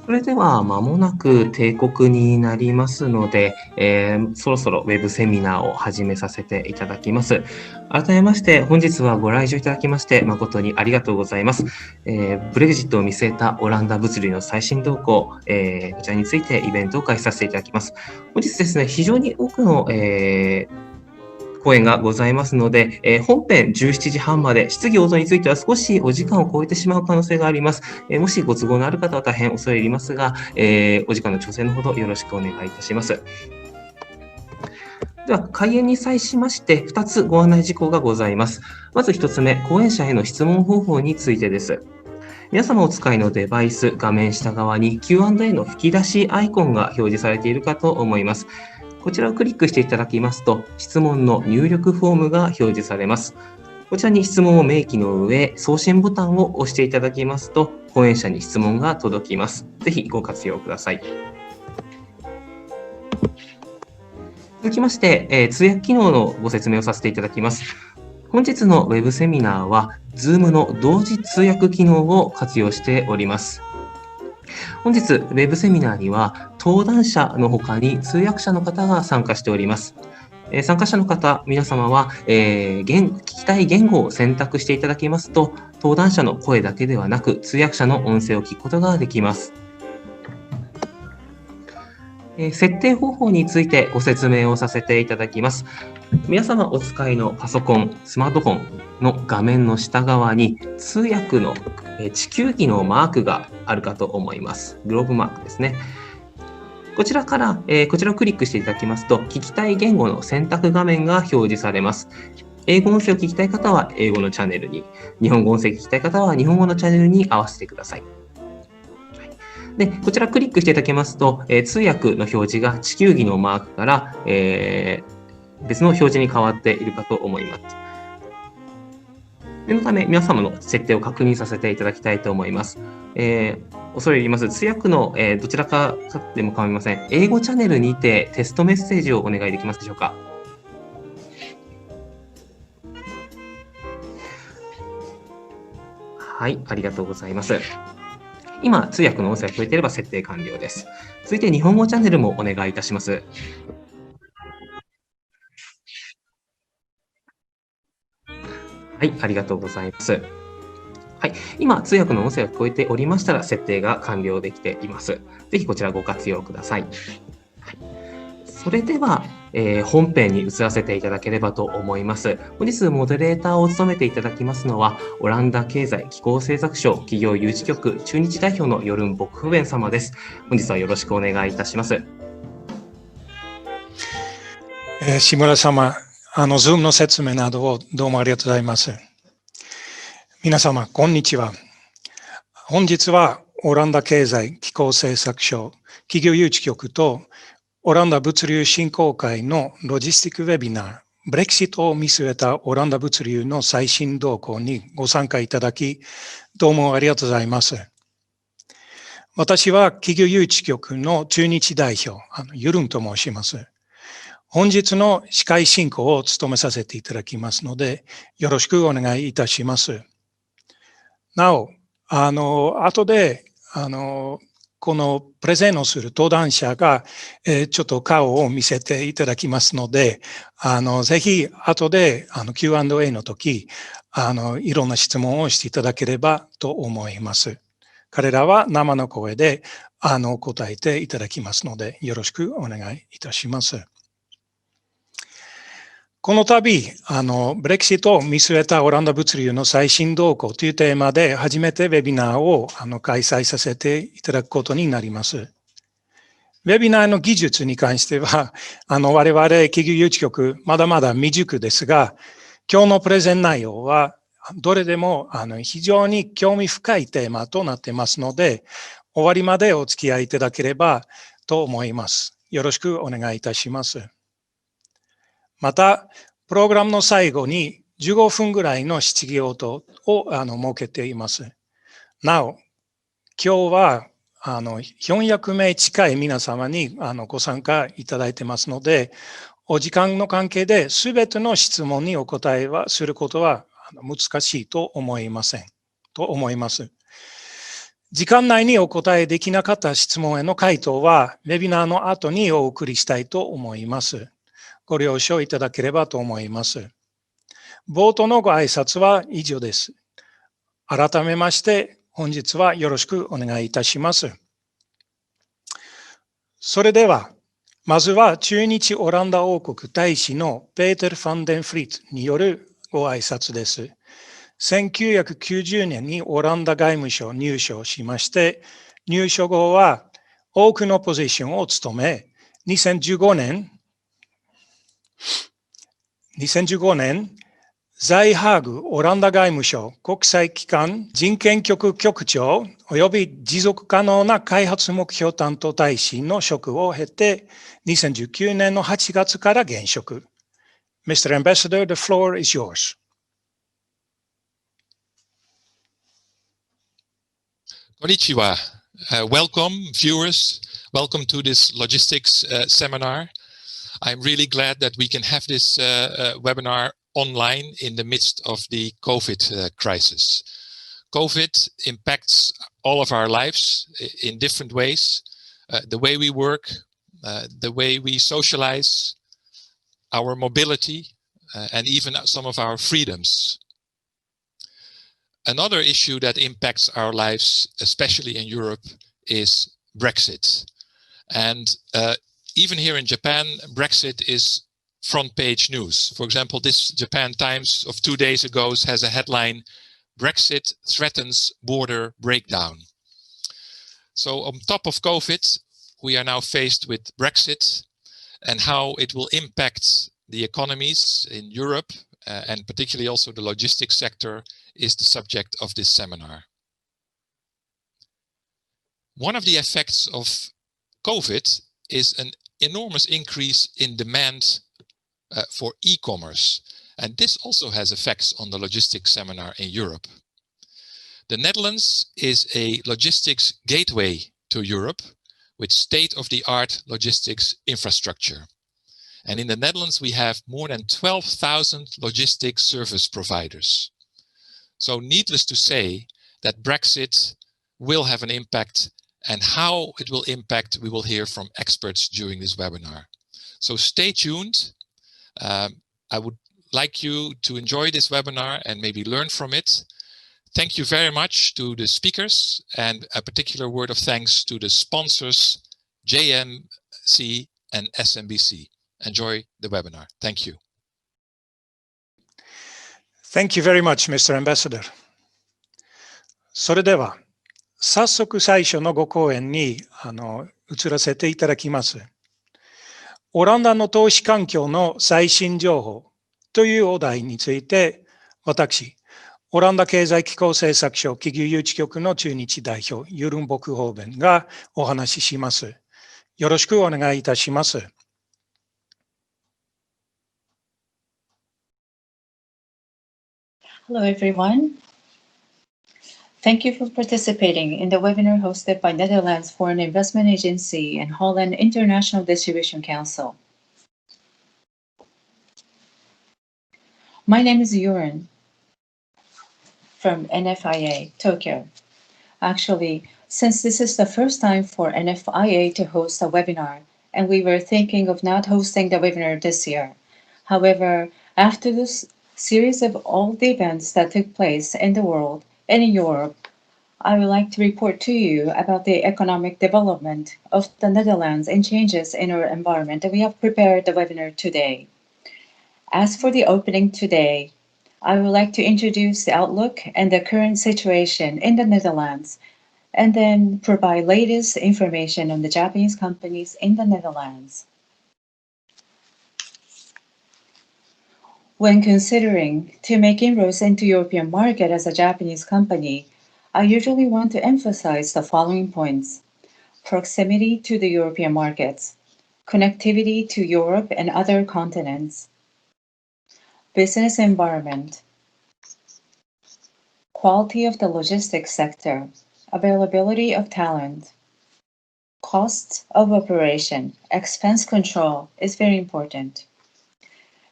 それでは間もなく定刻になりますので、そろそろウェブセミナーを始めさせていただきます。改めまして本日はご来場いただきまして誠にありがとうございます。ブレグジットを見据えたオランダ物流の最新動向、こちらについてイベントを開始させていただきます。本日ですね、非常に多くの、講演がございますので、本編17時半まで、質疑応答については少しお時間を超えてしまう可能性があります。もしご都合のある方は大変恐れ入りますが、お時間の調整のほどよろしくお願いいたします。では、開演に際しまして、2つご案内事項がございます。まず1つ目、講演者への質問方法についてです。皆様お使いのデバイス、画面下側に Q&A の吹き出しアイコンが表示されているかと思います。こちらをクリックしていただきますと、質問の入力フォームが表示されます。こちらに質問を明記の上、送信ボタンを押していただきますと、講演者に質問が届きます。ぜひご活用ください。続きまして、通訳機能のご説明をさせていただきます。本日のウェブセミナーは、Zoom の同時通訳機能を活用しております。本日、ウェブセミナーには、登壇者の他に通訳者の方が参加しております。参加者の方、皆様は、聞きたい言語を選択していただきますと、登壇者の声だけではなく、通訳者の音声を聞くことができます。設定方法についてご説明をさせていただきます。皆様お使いのパソコン、スマートフォンの画面の下側に通訳の地球儀のマークがあるかと思います。グローブマークですね。こちらから、こちらをクリックしていただきますと、聞きたい言語の選択画面が表示されます。英語音声を聞きたい方は英語のチャンネルに、日本語音声を聞きたい方は日本語のチャンネルに合わせてください。で、こちらクリックしていただきますと、通訳の表示が地球儀のマークから、別の表示に変わっているかと思います。念のため、皆様の設定を確認させていただきたいと思います。恐れ入ります。通訳の、どちらかでも構いません。英語チャンネルにてテストメッセージをお願いできますでしょうか。はい、ありがとうございます。今、通訳の音声が聞こえていれば設定完了です。続いて、日本語チャンネルもお願いいたします。はい、ありがとうございます。はい、今、通訳の音声が聞こえておりましたら、設定が完了できています。ぜひこちらご活用ください。はい、それでは、本編に移らせていただければと思います。本日、モデレーターを務めていただきますのは、オランダ経済気候政策省企業誘致局駐日代表のヨルン・ボックフベン様です。本日はよろしくお願いいたします。志村様、Zoom の説明などをどうもありがとうございます。皆様、こんにちは。本日はオランダ経済気候政策省企業誘致局とオランダ物流振興会のロジスティックウェビナー、ブレクシットを見据えたオランダ物流の最新動向にご参加いただき、どうもありがとうございます。私は企業誘致局の駐日代表、ユルンと申します。本日の司会進行を務めさせていただきますので、よろしくお願いいたします。なお、後で、このプレゼンをする登壇者が、ちょっと顔を見せていただきますので、ぜひ後でQ&A の時、いろんな質問をしていただければと思います。彼らは生の声で答えていただきますので、よろしくお願いいたします。この度、ブレクシットを見据えたオランダ物流の最新動向というテーマで初めてウェビナーを開催させていただくことになります。ウェビナーの技術に関しては、我々企業誘致局まだまだ未熟ですが、今日のプレゼン内容はどれでも非常に興味深いテーマとなっていますので、終わりまでお付き合いいただければと思います。よろしくお願いいたします。また、プログラムの最後に15分ぐらいの質疑応答を設けています。なお、今日は400名近い皆様にご参加いただいてますので、お時間の関係で全ての質問にお答えすることは難しいと思います。時間内にお答えできなかった質問への回答は、ウェビナーの後にお送りしたいと思います。ご了承いただければと思います。冒頭のご挨拶は以上です。改めまして、本日はよろしくお願いいたします。それでは、まずは駐日オランダ王国大使のペーテル・ファンデンフリートによるご挨拶です。1990年にオランダ外務省入省しまして、入省後は多くのポジションを務め、2015年、在ハーグオランダ外務省国際機関人権局局長及び持続可能な開発目標担当大使の職を経て、2019年の8月から現職。Mr. Ambassador, the floor is yours. Konnichiwa. Welcome, viewers. Welcome to this logistics seminar. I'm really glad that we can have this webinar online in the midst of the COVID crisis. COVID impacts all of our lives in different ways. The way we work, the way we socialize, our mobility, and even some of our freedoms. Another issue that impacts our lives, especially in Europe, is Brexit. And even here in Japan, Brexit is front page news. For example, this Japan Times of 2 days ago has a headline, Brexit threatens border breakdown. So on top of COVID, we are now faced with Brexit and how it will impact the economies in Europe, and particularly also the logistics sector, is the subject of this seminar. One of the effects of COVID is an enormous increase in demand for e-commerce, and this also has effects on the logistics seminar in Europe. The Netherlands is a logistics gateway to Europe with state-of-the-art logistics infrastructure. And in the Netherlands, we have more than 12,000 logistics service providers. So needless to say that Brexit will have an impact, and how it will impact, we will hear from experts during this webinar. So stay tuned. I would like you to enjoy this webinar and maybe learn from it. Thank you very much to the speakers, and a particular word of thanks to the sponsors, JMC and SMBC. Enjoy the webinar. Thank you. Thank you very much, Mr. Ambassador. それでは、早速最初のご講演に移らせていただきます。オランダの投資環境の最新情報というお題について、私、オランダ経済機構政策省企業誘致局の駐日代表、ユルン・ボクホーベンがお話しします。よろしくお願いいたします。Hello, everyone. Thank you for participating in the webinar hosted by Netherlands Foreign Investment Agency and Holland International Distribution Council. My name is Yurin from NFIA, Tokyo. Actually, since this is the first time for NFIA to host a webinar, and we were thinking of not hosting the webinar this year. However, after this series of all the events that took place in the world and in Europe, I would like to report to you about the economic development of the Netherlands and changes in our environment, and we have prepared the webinar today. As for the opening today, I would like to introduce the outlook and the current situation in the Netherlands, and then provide latest information on the Japanese companies in the Netherlands. When considering to make inroads into European market as a Japanese company, I usually want to emphasize the following points: proximity to the European markets, connectivity to Europe and other continents, business environment, quality of the logistics sector, availability of talent, costs of operation, expense control is very important.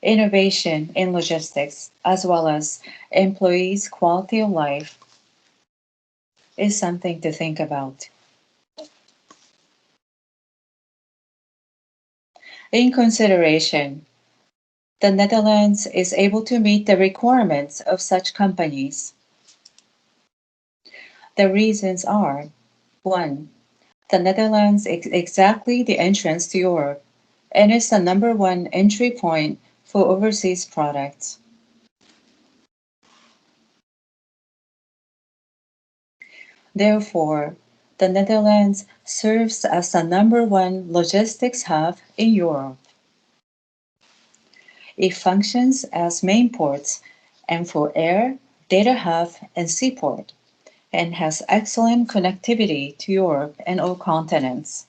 Innovation in logistics, as well as employees' quality of life, is something to think about. In consideration, the Netherlands is able to meet the requirements of such companies. The reasons are: 1. The Netherlands is exactly the entrance to Europe and is the number one entry point for overseas products. Therefore, the Netherlands serves as the number one logistics hub in Europe. It functions as main ports and for air, data hub, and seaport, and has excellent connectivity to Europe and all continents.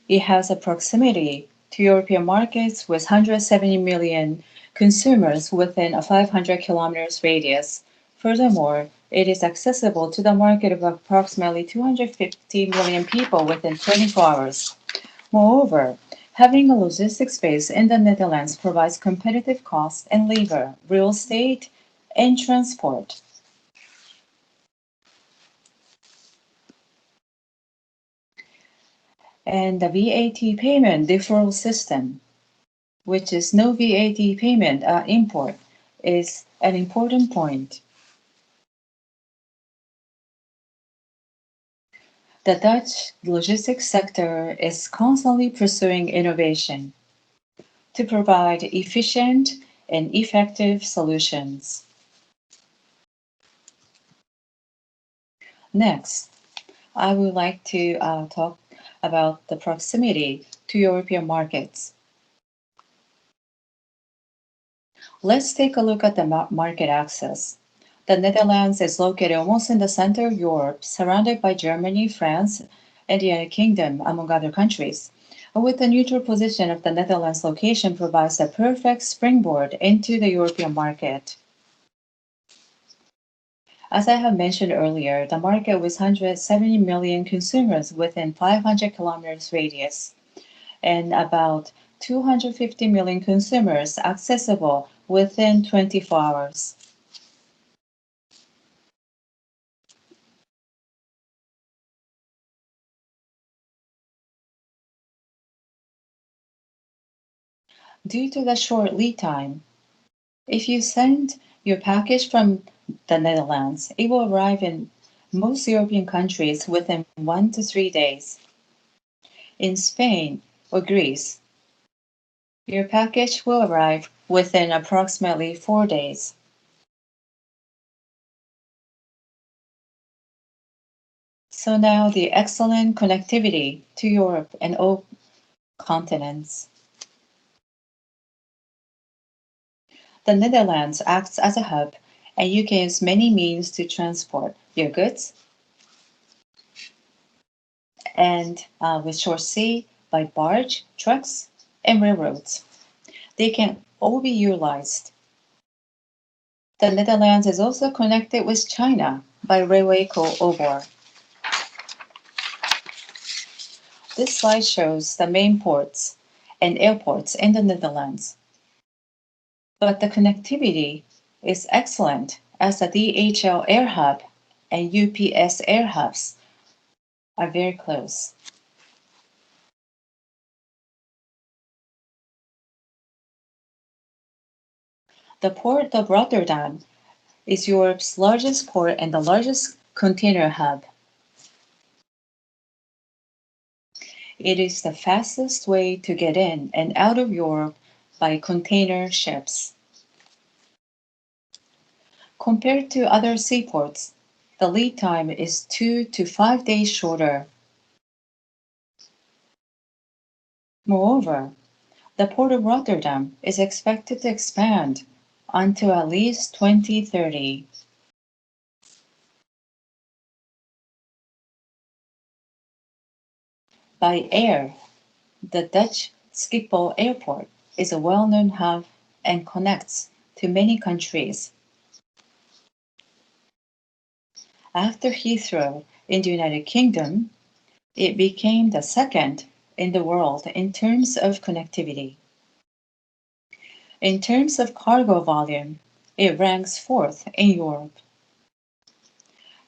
It has a proximity to European markets with 170 million consumers within a 500 kilometers radius. Furthermore, it is accessible to the market of approximately 250 million people within 24 hours. Moreover, having a logistics base in the Netherlands provides competitive cost and labor, real estate, and transport. And the VAT payment deferral system, which is no VAT payment import, is an important point. The Dutch logistics sector is constantly pursuing innovation to provide efficient and effective solutions. Next, I would like to talk about the proximity to European markets. Let's take a look at the market access. The Netherlands is located almost in the center of Europe, surrounded by Germany, France, and the United Kingdom, among other countries. With the neutral position of the Netherlands location provides a perfect springboard into the European market. As I have mentioned earlier, the market with 170 million consumers within 500 kilometers radius and about 250 million consumers accessible within 24 hours. Due to the short lead time, if you send your package from the Netherlands, it will arrive in most European countries within 1 to 3 days. In Spain or Greece, your package will arrive within approximately 4 days. So now the excellent connectivity to Europe and all continents. The Netherlands acts as a hub, and you can use many means to transport your goods, and with short sea, by barge, trucks, and railroads. They can all be utilized. The Netherlands is also connected with China by railway corridor. This slide shows the main ports and airports in the Netherlands. But the connectivity is excellent as the DHL Air Hub and UPS Air Hubs are very close. The port of Rotterdam is Europe's largest port and the largest container hub. It is the fastest way to get in and out of Europe by container ships. Compared to other seaports, the lead time is 2 to 5 days shorter. Moreover, the port of Rotterdam is expected to expand until at least 2030. By air, the Dutch Schiphol Airport is a well-known hub and connects to many countries. After Heathrow in the United Kingdom, it became the second in the world in terms of connectivity. In terms of cargo volume, it ranks fourth in Europe.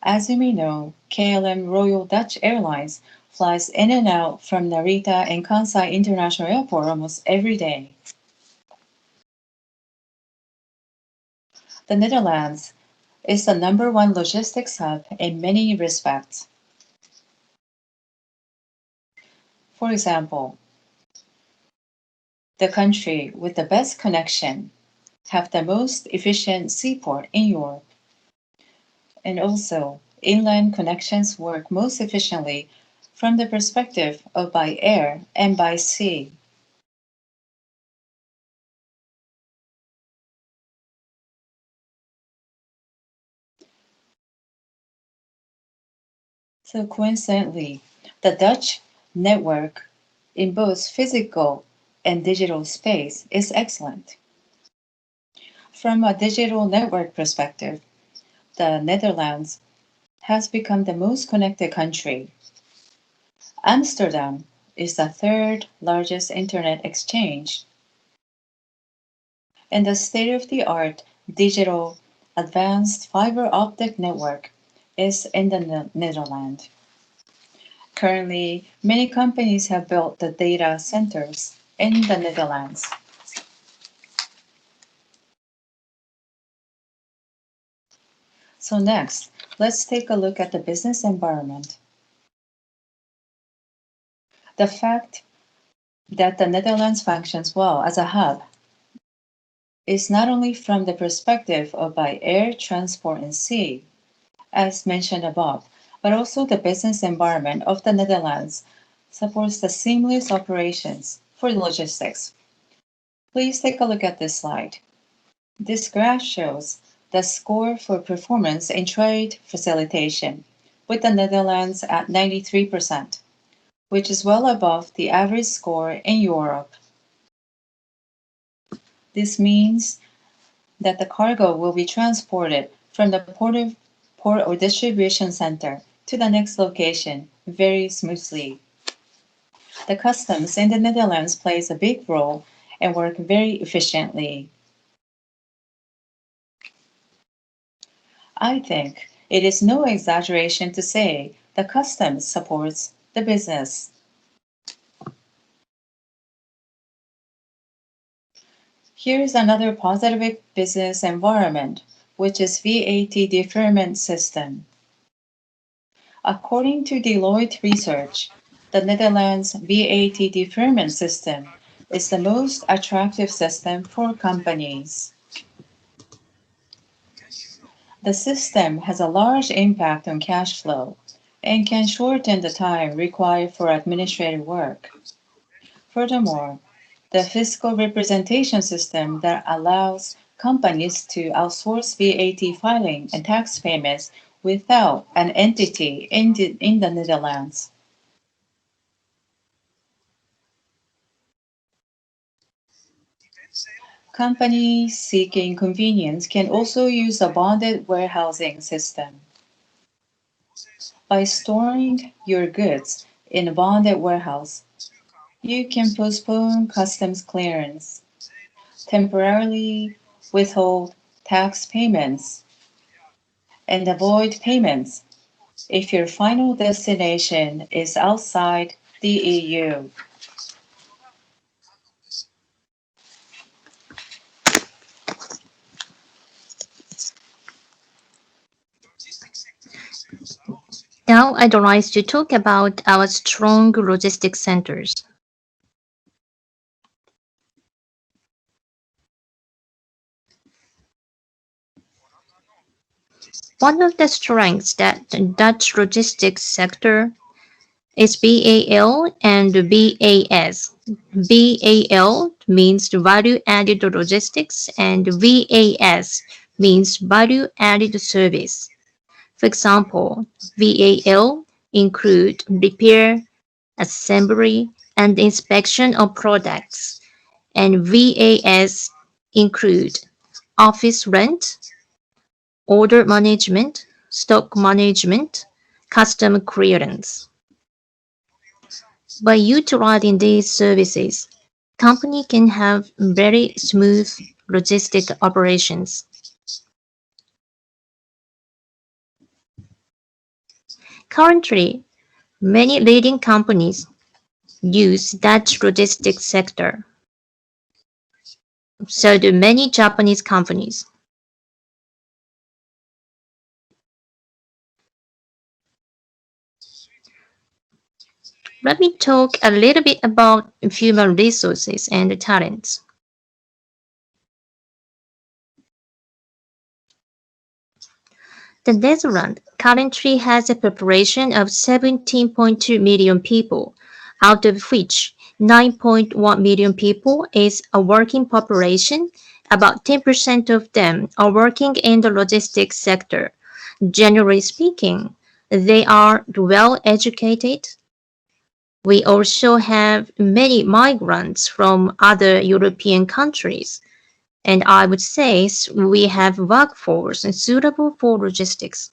As you may know, KLM Royal Dutch Airlines flies in and out from Narita and Kansai International Airport almost every day. The Netherlands is the #1 logistics hub in many respects. For example, the country with the best connection have the most efficient seaport in Europe. And also, inland connections work most efficiently from the perspective of by air and by sea. So coincidentally, the Dutch network in both physical and digital space is excellent. From a digital network perspective, the Netherlands has become the most connected country. Amsterdam is the third largest internet exchange, and the state-of-the-art digital advanced fiber optic network is in the Netherlands. Currently, many companies have built the data centers in the Netherlands. So next, let's take a look at the business environment. The fact that the Netherlands functions well as a hub is not only from the perspective of by air transport and sea, as mentioned above, but also the business environment of the Netherlands supports the seamless operations for logistics. Please take a look at this slide. This graph shows the score for performance in trade facilitation, with the Netherlands at 93%, which is well above the average score in Europe. This means that the cargo will be transported from the port or distribution center to the next location very smoothly. The customs in the Netherlands plays a big role and work very efficiently. I think it is no exaggeration to say the customs supports the business. Here is another positive business environment, which is V80 Deferment System. According to Deloitte Research, the Netherlands V80 Deferment System is the most attractive system for companies. The system has a large impact on cash flow and can shorten the time required for administrative work. Furthermore, the fiscal representation system that allows companies to outsource VAT filing and tax payments without an entity in the Netherlands. Companies seeking convenience can also use a bonded warehousing system. By storing your goods in a bonded warehouse, you can postpone customs clearance, temporarily withhold tax payments, and avoid payments if your final destination is outside the EU. Now I'd like to talk about our strong logistics centers. One of the strengths that the Dutch logistics sector is BAL and VAS. BAL means value-added logistics and VAS means value-added service. For example, VAL include repair, assembly, and inspection of products, and VAS include office rent, order management, stock management, custom clearance. By utilizing these services, company can have very smooth logistic operations. Currently, many leading companies use Dutch logistics sector. So do many Japanese companies. Let me talk a little bit about human resources and talents. The Netherlands currently has a population of 17.2 million people, out of which 9.1 million people is a working population. About 10% of them are working in the logistics sector. Generally speaking, they are well educated. We also have many migrants from other European countries, and I would say we have workforce suitable for logistics.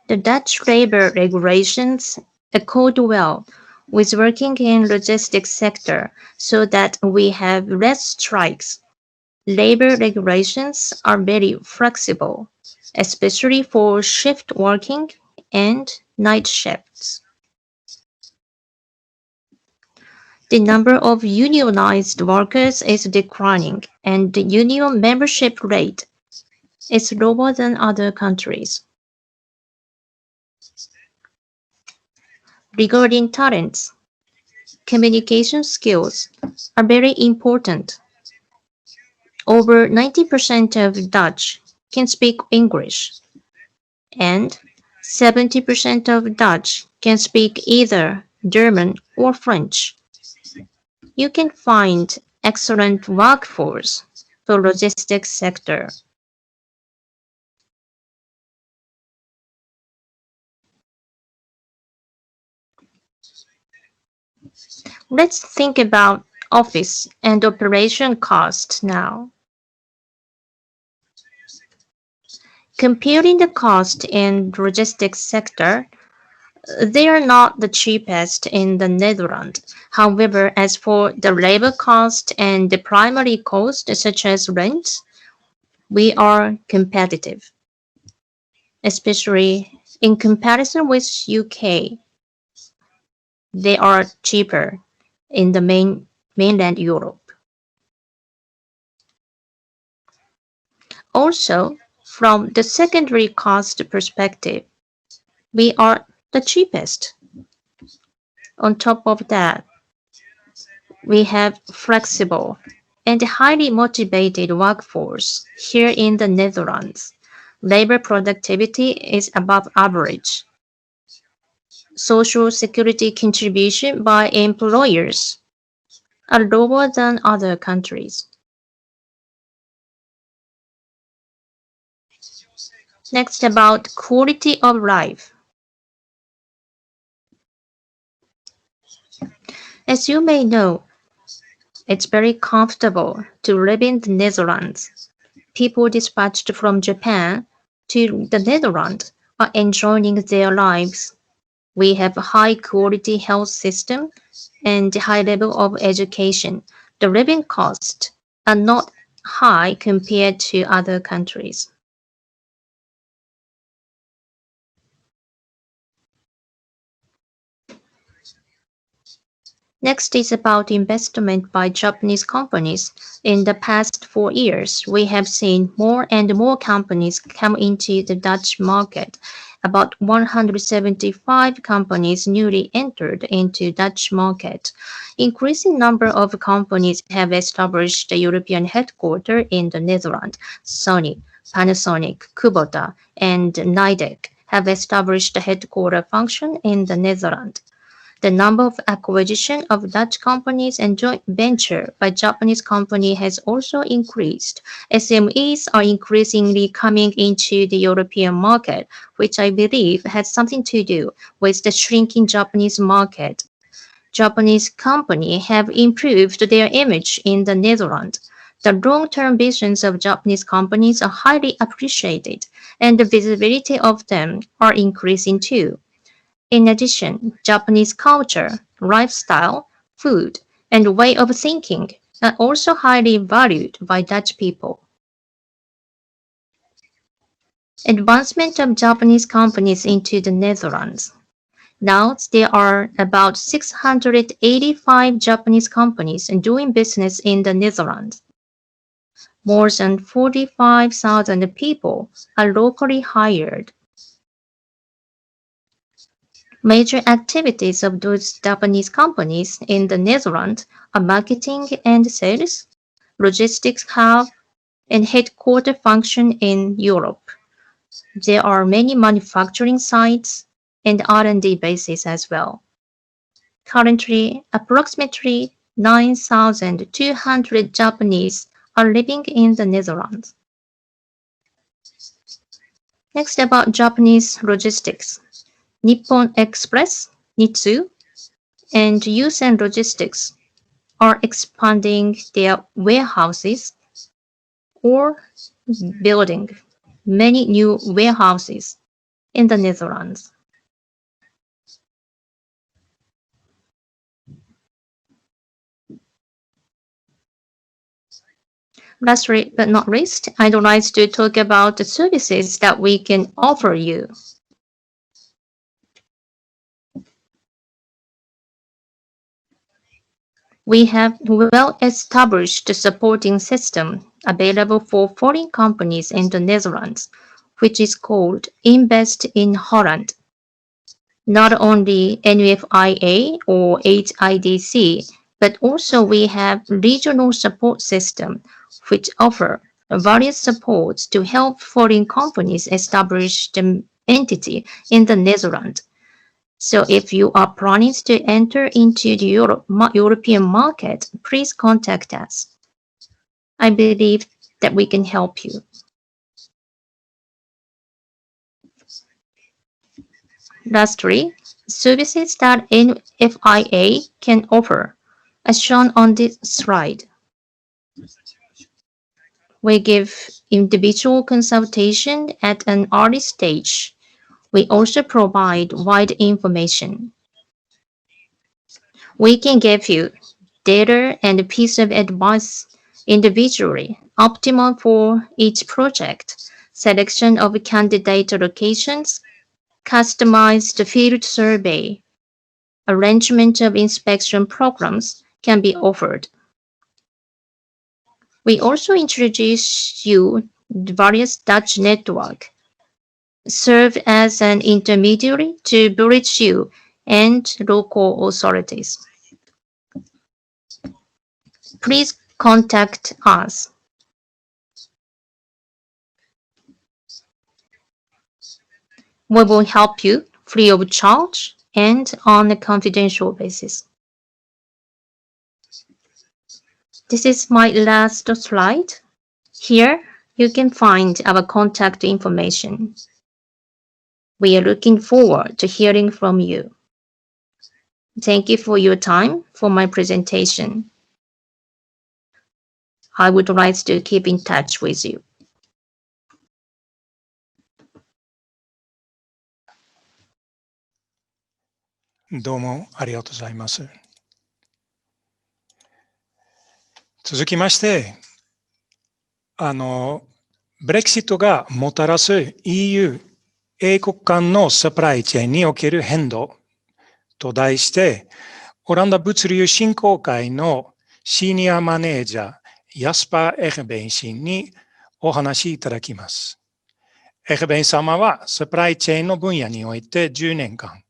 The Dutch labor regulations accord well with working in logistics sector so that we have less strikes. Labor regulations are very flexible, especially for shift working and night shifts. The number of unionized workers is declining, and the union membership rate is lower than other countries. Regarding talents, communication skills are very important. Over 90% of Dutch can speak English, and 70% of Dutch can speak either German or French. You can find excellent workforce for logistics sector. Let's think about office and operation cost now. Comparing the cost in logistics sector, they are not the cheapest in the Netherlands. However, as for the labor cost and the primary cost such as rent, we are competitive, especially in comparison with UK. They are cheaper in the mainland Europe. Also, from the secondary cost perspective, we are the cheapest. On top of that, we have flexible and highly motivated workforce here in the Netherlands. Labor productivity is above average. Social security contribution by employers are lower than other countries. Next, about quality of life. As you may know, it's very comfortable to live in the Netherlands. People dispatched from Japan to the Netherlands are enjoying their lives. We have a high quality health system and high level of education. The living costs are not high compared to other countries. Next is about investment by Japanese companies. In the past 4 years, we have seen more and more companies come into the Dutch market. About 175 companies newly entered into Dutch market. Increasing number of companies have established a European headquarters in the Netherlands. Sony, Panasonic, Kubota, and Nidec have established a headquarter function in the Netherlands. The number of acquisition of Dutch companies and joint venture by Japanese company has also increased. SMEs are increasingly coming into the European market, which I believe has something to do with the shrinking Japanese market. Japanese companies have improved their image in the Netherlands. The long-term visions of Japanese companies are highly appreciated, and the visibility of them are increasing too. In addition, Japanese culture, lifestyle, food, and way of thinking are also highly valued by Dutch people. Advancement of Japanese companies into the Netherlands. Now there are about 685 Japanese companies doing business in the Netherlands. More than 45,000 people are locally hired. Major activities of those Japanese companies in the Netherlands are marketing and sales, logistics hub, and headquarter function in Europe. There are many manufacturing sites and R&D bases as well. Currently, approximately 9,200 Japanese are living in the Netherlands. Next, about Japanese logistics. Nippon Express, Nitsu, and Yusen Logistics are expanding their warehouses or building many new warehouses in the Netherlands. Lastly but not least, I'd like to talk about the services that we can offer you. We have well-established supporting system available for foreign companies in the Netherlands, which is called Invest in Holland. Not only NFIA or HIDC, but also we have regional support system, which offer various supports to help foreign companies establish the entity in the Netherlands. So if you are planning to enter into the European market, please contact us. I believe that we can help you. Lastly, services that NFIA can offer, as shown on this slide. We give individual consultation at an early stage. We also provide wide information. We can give you data and a piece of advice individually, optimal for each project, selection of candidate locations, customized field survey, arrangement of inspection programs can be offered. We also introduce you the various Dutch network, serve as an intermediary to bridge you and local authorities. Please contact us. We will help you free of charge and on a confidential basis. This is my last slide. Here you can find our contact information. We are looking forward to hearing from you. Thank you for your time for my presentation. I would like to keep in touch with you. どうもありがとうございます。続きまして、ブレクシットがもたらす EU 英国間のサプライチェーンにおける変動と題して、オランダ物流振興会のシニアマネージャー、ヤスパー・エヘベン氏にお話しいただきます。エヘベン様はサプライチェーンの分野において10年間、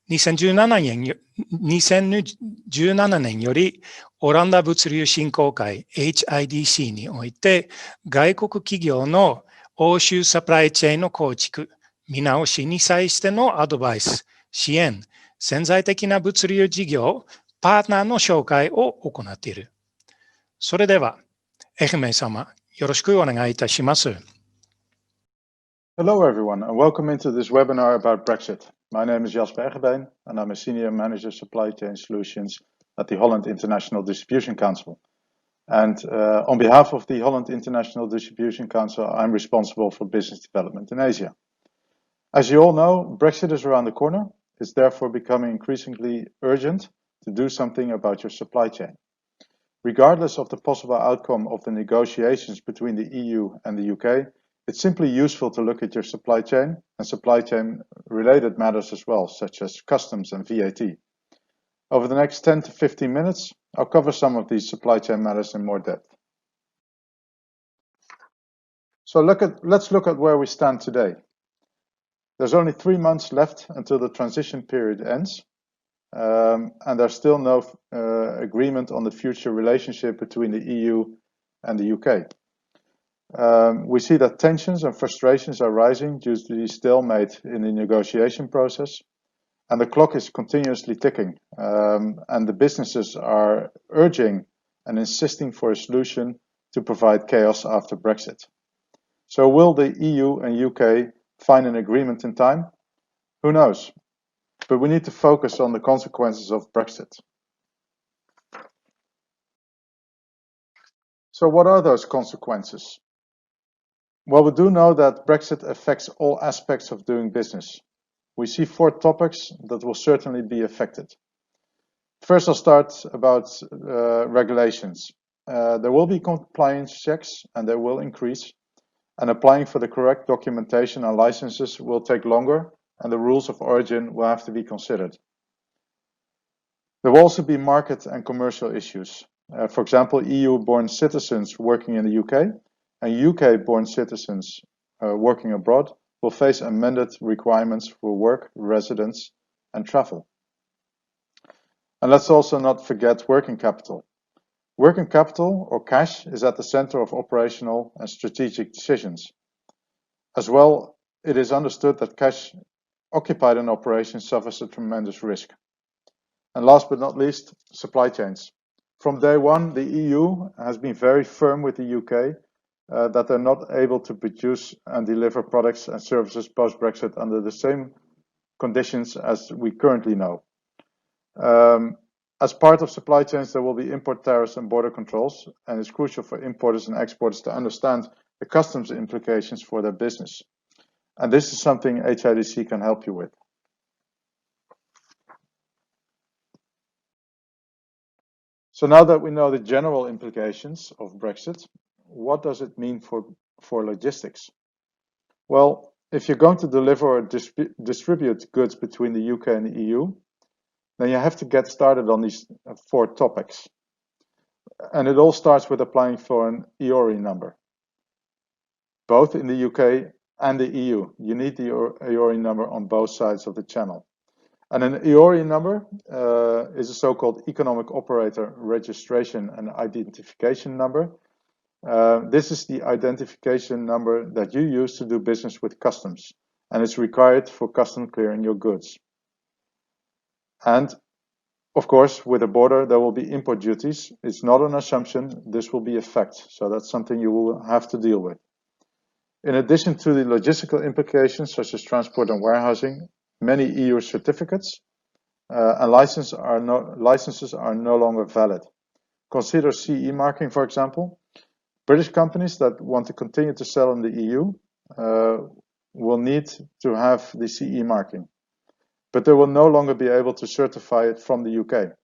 2017年よりオランダ物流振興会 HIDC において外国企業の欧州サプライチェーンの構築、見直しに際してのアドバイス、支援、潜在的な物流事業、パートナーの紹介を行っている。それでは、愛媛様、よろしくお願いいたします。Hello everyone and welcome into this webinar about Brexit. My name is Jasper Eggebeen and I'm a Senior Manager Supply Chain Solutions at the Holland International Distribution Council. And on behalf of the Holland International Distribution Council, I'm responsible for business development in Asia. As you all know, Brexit is around the corner. It's therefore becoming increasingly urgent to do something about your supply chain. Regardless of the possible outcome of the negotiations between the EU and the UK, it's simply useful to look at your supply chain and supply chain related matters as well, such as customs and VAT. Over the next 10 to 15 minutes, I'll cover some of these supply chain matters in more depth. So let's look at where we stand today. There's only 3 months left until the transition period ends, and there's still no agreement on the future relationship between the EU and the UK. We see that tensions and frustrations are rising due to the stalemate in the negotiation process, and the clock is continuously ticking, and the businesses are urging and insisting for a solution to provide chaos after Brexit. So will the EU and UK find an agreement in time? Who knows? But we need to focus on the consequences of Brexit. So what are those consequences? Well, we do know that Brexit affects all aspects of doing business. We see 4 topics that will certainly be affected. First, I'll start about regulations. There will be compliance checks and they will increase, and applying for the correct documentation and licenses will take longer, and the rules of origin will have to be considered. There will also be market and commercial issues. For example, EU-born citizens working in the UK and UK-born citizens working abroad will face amended requirements for work, residence, and travel. And let's also not forget working capital. Working capital, or cash, is at the center of operational and strategic decisions. As well, it is understood that cash occupied in operations suffers a tremendous risk. And last but not least, supply chains. From day one, the EU has been very firm with the UK that they're not able to produce and deliver products and services post-Brexit under the same conditions as we currently know. As part of supply chains, there will be import tariffs and border controls, and it's crucial for importers and exporters to understand the customs implications for their business. And this is something HIDC can help you with. So now that we know the general implications of Brexit, what does it mean for logistics? Well, if you're going to deliver or distribute goods between the UK and the EU, then you have to get started on these 4 topics. And it all starts with applying for an EORI number. Both in the UK and the EU, you need the EORI number on both sides of the channel. And an EORI number is a so-called Economic Operator Registration and Identification number. This is the identification number that you use to do business with customs, and it's required for customs clearing your goods. And of course, with a border, there will be import duties. It's not an assumption, this will be a fact. So that's something you will have to deal with. In addition to the logistical implications, such as transport and warehousing, many EU certificates and licenses are no longer valid. Consider CE marking, for example. British companies that want to continue to sell in the EU will need to have the CE marking, but they will no longer be able to certify it from the UK.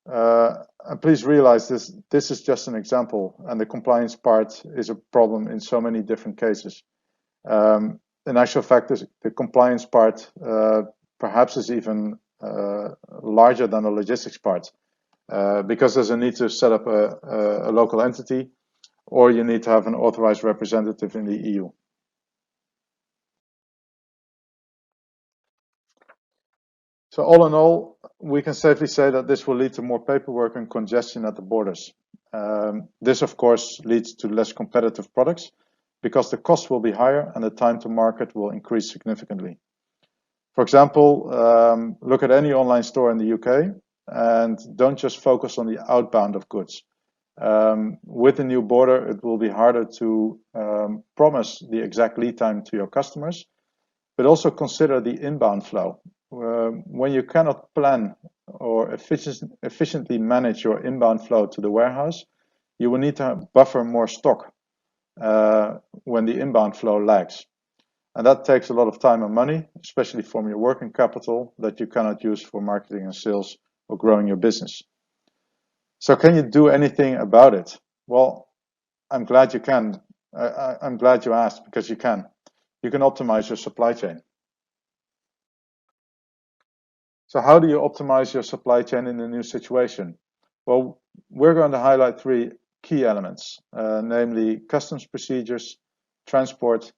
And please realize this is just an example, and the compliance part is a problem in so many different cases. In actual fact, the compliance part perhaps is even larger than the logistics part, because there's a need to set up a local entity, or you need to have an authorized representative in the EU. So all in all, we can safely say that this will lead to more paperwork and congestion at the borders. This, of course, leads to less competitive products because the cost will be higher and the time to market will increase significantly. For example, look at any online store in the UK and don't just focus on the outbound of goods. With the new border, it will be harder to promise the exact lead time to your customers, but also consider the inbound flow. When you cannot plan or efficiently manage your inbound flow to the warehouse, you will need to buffer more stock when the inbound flow lags. And that takes a lot of time and money, especially from your working capital that you cannot use for marketing and sales or growing your business. So can you do anything about it? Well, I'm glad you can. I'm glad you asked, because you can. You can optimize your supply chain. So how do you optimize your supply chain in the new situation? Well, we're going to highlight three key elements, namely customs procedures, transport,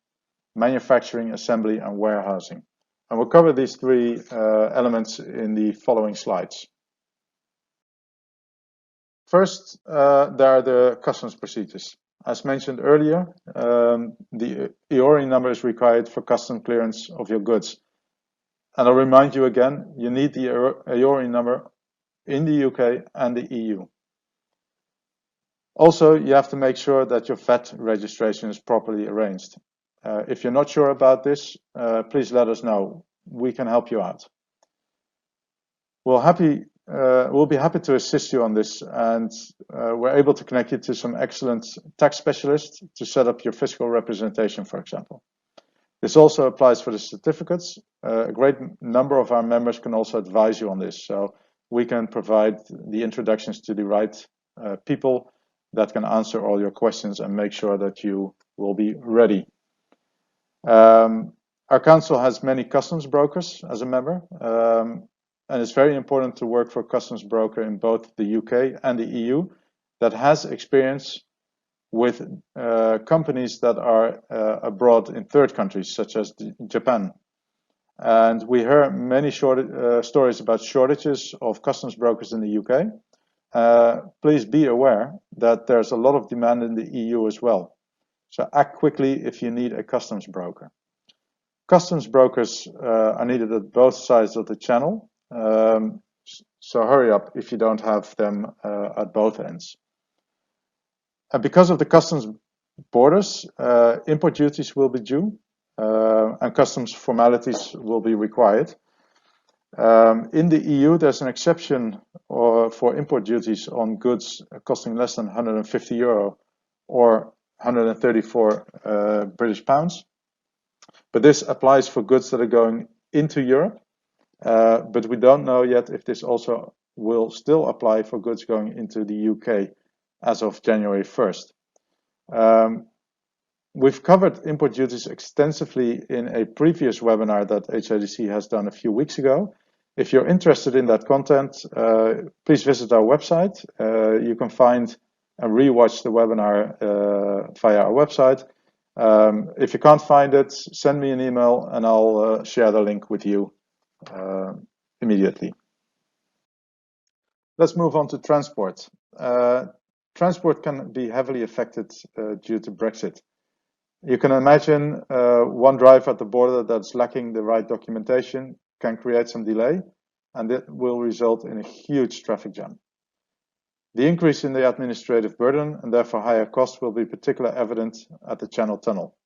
manufacturing, assembly, and warehousing. And we'll cover these three elements in the following slides. First, there are the customs procedures. As mentioned earlier, the EORI number is required for custom clearance of your goods. And I'll remind you again, you need the EORI number in the UK and the EU. Also, you have to make sure that your VAT registration is properly arranged. If you're not sure about this, please let us know. We can help you out. We'll be happy to assist you on this, and we're able to connect you to some excellent tax specialists to set up your fiscal representation, for example. This also applies for the certificates. A great number of our members can also advise you on this, so we can provide the introductions to the right people that can answer all your questions and make sure that you will be ready. Our council has many customs brokers as a member, and it's very important to work for a customs broker in both the UK and the EU that has experience with companies that are abroad in third countries, such as Japan. And we hear many stories about shortages of customs brokers in the UK. Please be aware that there's a lot of demand in the EU as well. So act quickly if you need a customs broker. Customs brokers are needed at both sides of the channel. So hurry up if you don't have them at both ends. And because of the customs borders, import duties will be due and customs formalities will be required. In the EU, there's an exception for import duties on goods costing less than €150 or 134 British pounds. But this applies for goods that are going into Europe. But we don't know yet if this also will still apply for goods going into the UK as of January 1st. We've covered import duties extensively in a previous webinar that HIDC has done a few weeks ago. If you're interested in that content, please visit our website. You can find and rewatch the webinar via our website. If you can't find it, send me an email and I'll share the link with you immediately. Let's move on to transport. Transport can be heavily affected due to Brexit. You can imagine one driver at the border that's lacking the right documentation can create some delay, and it will result in a huge traffic jam. The increase in the administrative burden and therefore higher costs will be particularly evident at the Channel Tunnel.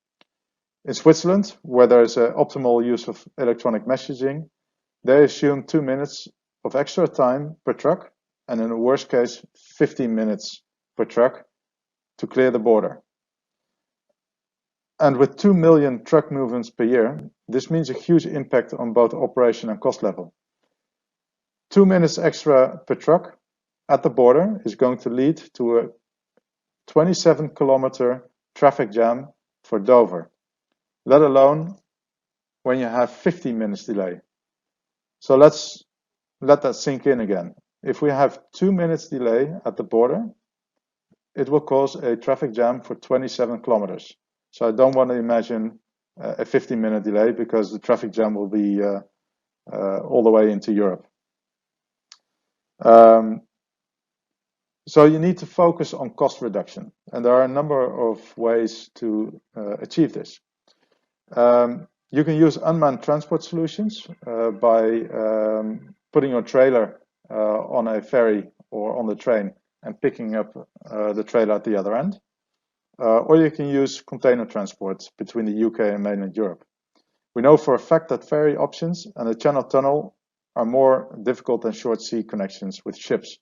In Switzerland, where there is an optimal use of electronic messaging, they assume 2 minutes of extra time per truck, and in the worst case, 15 minutes per truck to clear the border. And with 2 million truck movements per year, this means a huge impact on both operation and cost level. 2 minutes extra per truck at the border is going to lead to a 27-kilometer traffic jam for Dover, let alone when you have 15 minutes delay. So let's let that sink in again. If we have 2 minutes delay at the border, it will cause a traffic jam for 27 kilometers. So I don't want to imagine a 15-minute delay, because the traffic jam will be all the way into Europe. So you need to focus on cost reduction, and there are a number of ways to achieve this. You can use unmanned transport solutions by putting your trailer on a ferry or on the train and picking up the trailer at the other end. Or you can use container transport between the UK and mainland Europe. We know for a fact that ferry options and the Channel Tunnel are more difficult than short sea connections with ships.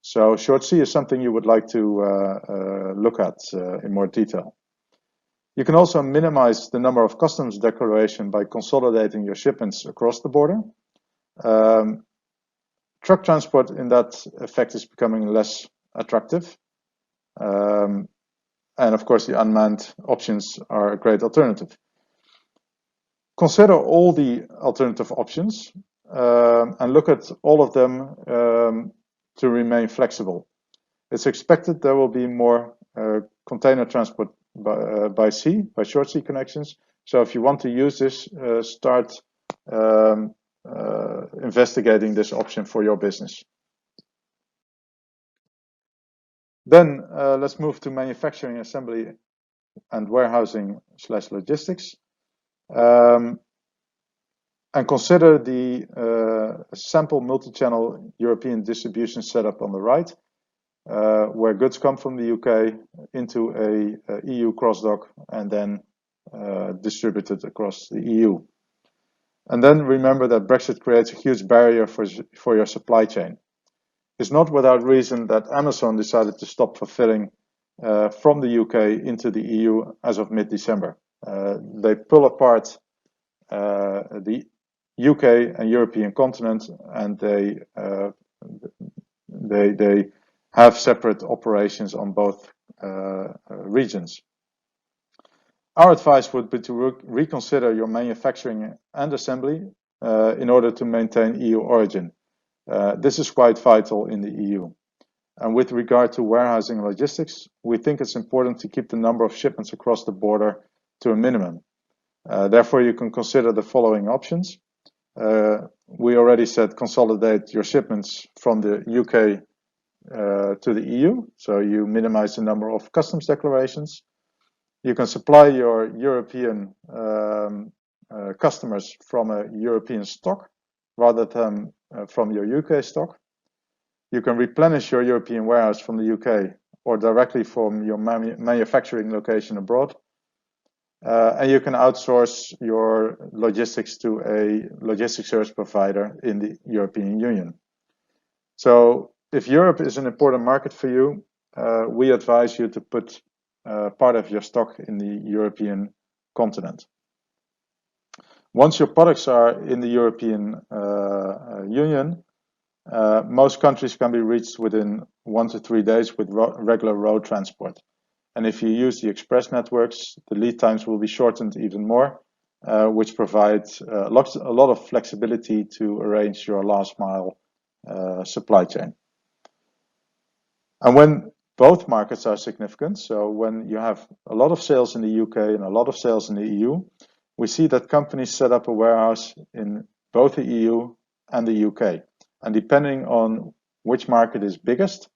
So short sea is something you would like to look at in more detail. You can also minimize the number of customs declarations by consolidating your shipments across the border. Truck transport in that effect is becoming less attractive. And of course, the unmanned options are a great alternative. Consider all the alternative options and look at all of them to remain flexible. It's expected there will be more container transport by sea, by short sea connections. So if you want to use this, start investigating this option for your business. Then let's move to manufacturing, assembly, and warehousing / logistics. And consider the sample multi-channel European distribution setup on the right, where goods come from the UK into a EU cross-dock and then distributed across the EU. And then remember that Brexit creates a huge barrier for your supply chain. It's not without reason that Amazon decided to stop fulfilling from the UK into the EU as of mid-December. They pull apart the UK and European continent, and they have separate operations on both regions. Our advice would be to reconsider your manufacturing and assembly in order to maintain EU origin. This is quite vital in the EU. And with regard to warehousing and logistics, we think it's important to keep the number of shipments across the border to a minimum. Therefore, you can consider the following options. We already said consolidate your shipments from the UK to the EU, so you minimize the number of customs declarations. You can supply your European customers from a European stock rather than from your UK stock. You can replenish your European warehouse from the UK or directly from your manufacturing location abroad. And you can outsource your logistics to a logistics service provider in the European Union. So if Europe is an important market for you, we advise you to put part of your stock in the European continent. Once your products are in the European Union, most countries can be reached within 1 to 3 days with regular road transport. And if you use the express networks, the lead times will be shortened even more, which provides a lot of flexibility to arrange your last mile supply chain. And when both markets are significant, so when you have a lot of sales in the UK and a lot of sales in the EU, we see that companies set up a warehouse in both the EU and the UK. And depending on which market is biggest,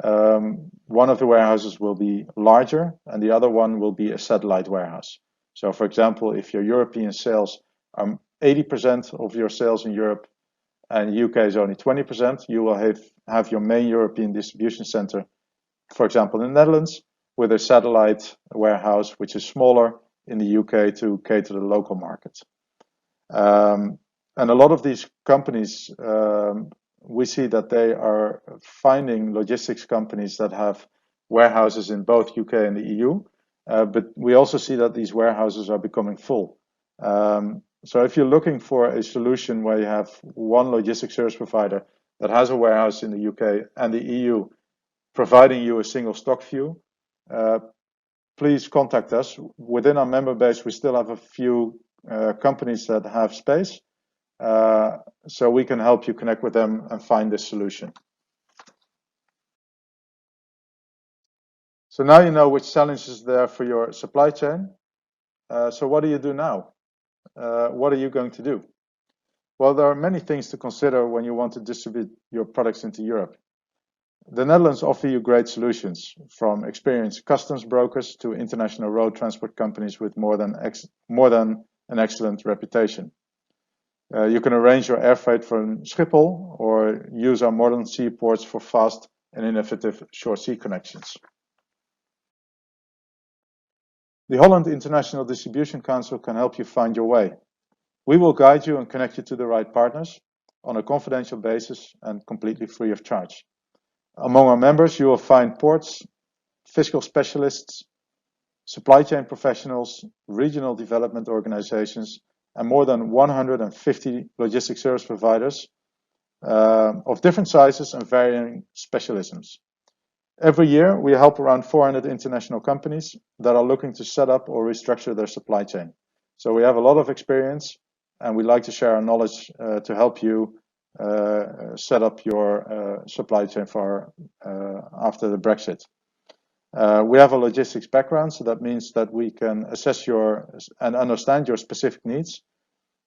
one of the warehouses will be larger and the other one will be a satellite warehouse. So for example, if your European sales are 80% of your sales in Europe and UK is only 20%, you will have your main European distribution center, for example, in the Netherlands, with a satellite warehouse, which is smaller in the UK to cater to the local market. And a lot of these companies, we see that they are finding logistics companies that have warehouses in both UK and the EU, but we also see that these warehouses are becoming full. So if you're looking for a solution where you have one logistics service provider that has a warehouse in the UK and the EU, providing you a single stock view, please contact us. Within our member base, we still have a few companies that have space. So we can help you connect with them and find this solution. So now you know which challenges there are for your supply chain. So what do you do now? What are you going to do? Well, there are many things to consider when you want to distribute your products into Europe. The Netherlands offer you great solutions, from experienced customs brokers to international road transport companies with more than an excellent reputation. You can arrange your air freight from Schiphol or use our modern seaports for fast and innovative short sea connections. The Holland International Distribution Council can help you find your way. We will guide you and connect you to the right partners on a confidential basis and completely free of charge. Among our members, you will find ports, fiscal specialists, supply chain professionals, regional development organizations, and more than 150 logistics service providers of different sizes and varying specialisms. Every year, we help around 400 international companies that are looking to set up or restructure their supply chain. So we have a lot of experience, and we like to share our knowledge to help you set up your supply chain for after the Brexit. We have a logistics background, so that means that we can assess your and understand your specific needs,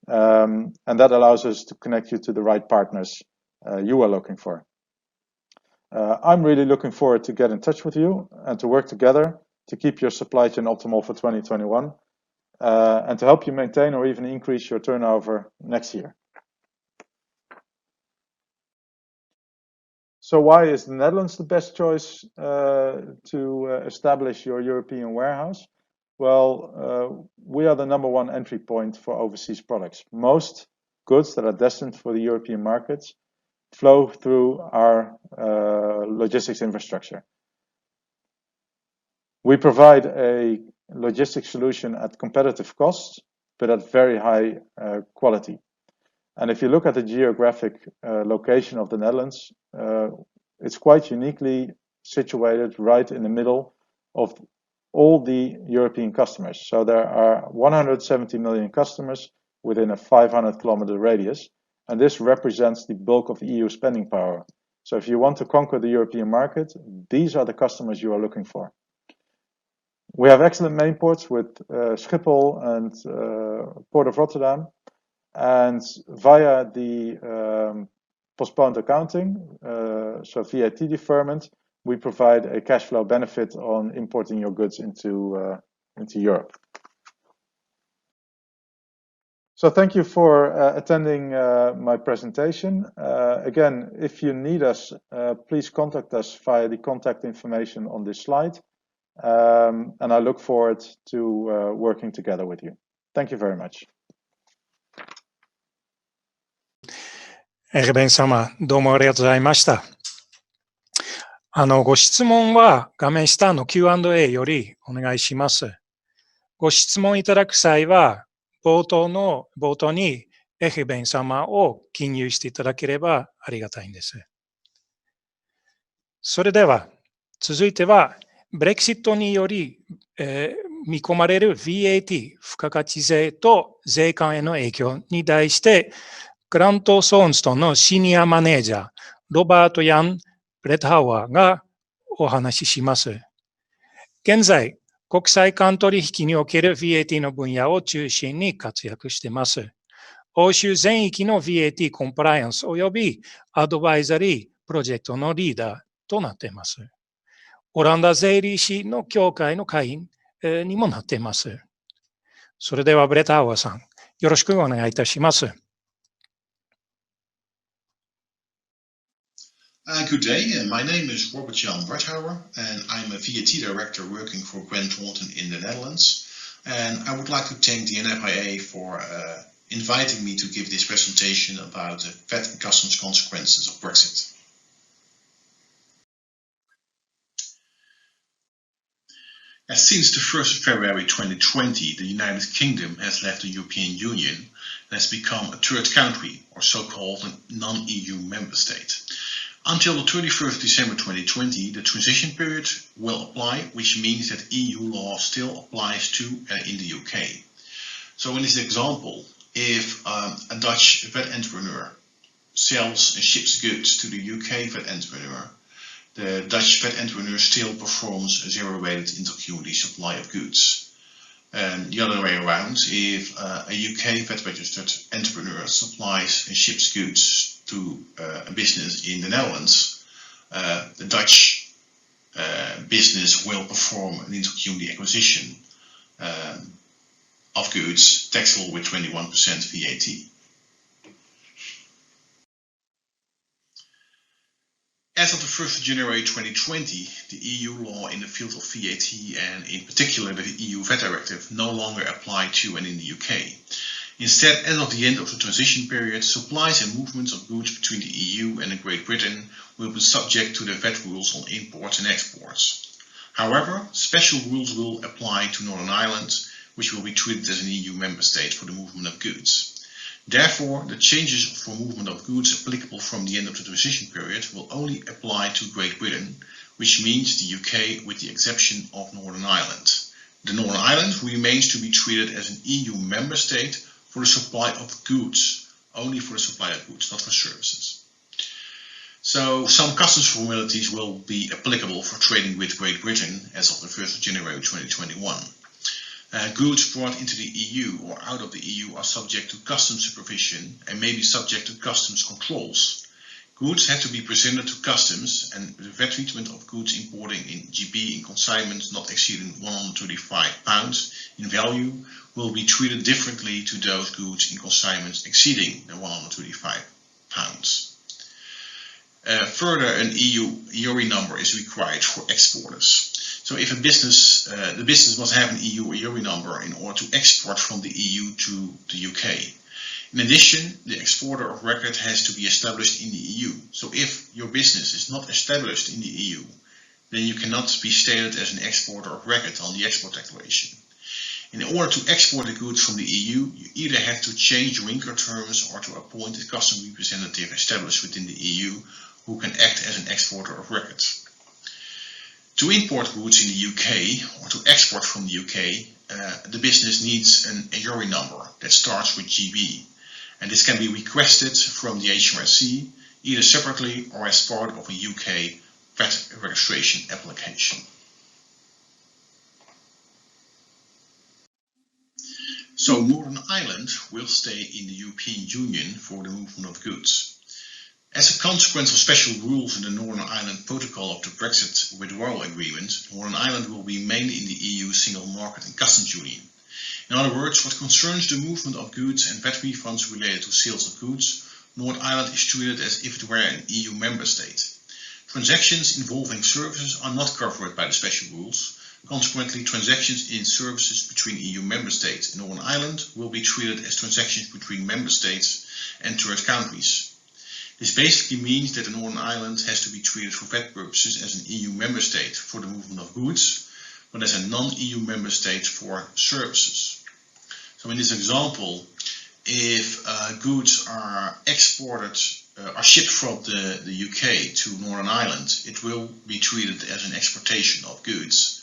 and that allows us to connect you to the right partners you are looking for. I'm really looking forward to get in touch with you and to work together to keep your supply chain optimal for 2021 and to help you maintain or even increase your turnover next year. So why is the Netherlands the best choice to establish your European warehouse? Well, we are the #1 entry point for overseas products. Most goods that are destined for the European markets flow through our logistics infrastructure. We provide a logistics solution at competitive costs, but at very high quality. And if you look at the geographic location of the Netherlands, it's quite uniquely situated right in the middle of all the European customers. So there are 170 million customers within a 500-kilometer radius, and this represents the bulk of the EU spending power. So if you want to conquer the European market, these are the customers you are looking for. We have excellent main ports with Schiphol and Port of Rotterdam, and via the postponed accounting, so VAT deferment, we provide a cash flow benefit on importing your goods into Europe. So thank you for attending my presentation. Again, if you need us, please contact us via the contact information on this slide. And I look forward to working together with you. Thank you very much. エレベン様、どうもありがとうございました。ご質問は画面下の Q&A よりお願いします。ご質問いただく際は、冒頭にエレベン様を記入していただければありがたいんです。それでは、続いては、Brexit により、見込まれる VAT 付加価値税と税関への影響に対して、グラント・ソーンストンのシニアマネージャー、ロバート・ヤン・ブレットハワーがお話しします。現在、国際間取引における VAT の分野を中心に活躍しています。欧州全域の VAT コンプライアンス及びアドバイザリープロジェクトのリーダーとなっています。オランダ税理士の協会の会員にもなっています。それではブレット・ハワーさん、よろしくお願いいたします。Good day, my name is Robert Jan Warthouwer and I'm a VAT director working for Grant Thornton in the Netherlands. And I would like to thank the NFIA for inviting me to give this presentation about the VAT and customs consequences of Brexit. Since the 1st of February 2020, the United Kingdom has left the European Union and has become a third country, or so-called a non-EU member state. Until the 31st of December 2020, the transition period will apply, which means that EU law still applies to in the UK. So in this example, if a Dutch VAT entrepreneur sells and ships goods to the UK VAT entrepreneur, the Dutch VAT entrepreneur still performs a zero-rated intercommunity supply of goods. And the other way around, if a UK VAT registered entrepreneur supplies and ships goods to a business in the Netherlands, the Dutch business will perform an intercommunity acquisition of goods taxable with 21% VAT. As of the 1st of January 2020, the EU law in the field of VAT and in particular the EU VAT Directive no longer apply to and in the UK. Instead, as of the end of the transition period, supplies and movements of goods between the EU and Great Britain will be subject to the VAT rules on imports and exports. However, special rules will apply to Northern Ireland, which will be treated as an EU member state for the movement of goods. Therefore, the changes for movement of goods applicable from the end of the transition period will only apply to Great Britain, which means the UK with the exception of Northern Ireland. The Northern Ireland remains to be treated as an EU member state for the supply of goods, only for the supply of goods, not for services. So some customs formalities will be applicable for trading with Great Britain as of the 1st of January 2021. Goods brought into the EU or out of the EU are subject to customs supervision and may be subject to customs controls. Goods have to be presented to customs, and the VAT treatment of goods importing in GB in consignments not exceeding £135 in value will be treated differently to those goods in consignments exceeding the £135. Further, an EU EORI number is required for exporters. So if a business, the business must have an EU EORI number in order to export from the EU to the UK. In addition, the exporter of record has to be established in the EU. So if your business is not established in the EU, then you cannot be stated as an exporter of record on the export declaration. In order to export the goods from the EU, you either have to change your Incoterms or to appoint a customs representative established within the EU who can act as an exporter of record. To import goods in the UK or to export from the UK, the business needs an EORI number that starts with GB, and this can be requested from the HMRC either separately or as part of a UK VAT registration application. So Northern Ireland will stay in the European Union for the movement of goods. As a consequence of special rules in the Northern Ireland Protocol of the Brexit Withdrawal Agreement, Northern Ireland will be mainly in the EU Single Market and Customs Union. In other words, what concerns the movement of goods and VAT refunds related to sales of goods, Northern Ireland is treated as if it were an EU member state. Transactions involving services are not covered by the special rules. Consequently, transactions in services between EU member states and Northern Ireland will be treated as transactions between member states and third countries. This basically means that Northern Ireland has to be treated for VAT purposes as an EU member state for the movement of goods, but as a non-EU member state for services. So in this example, if goods are exported, are shipped from the UK to Northern Ireland, it will be treated as an exportation of goods.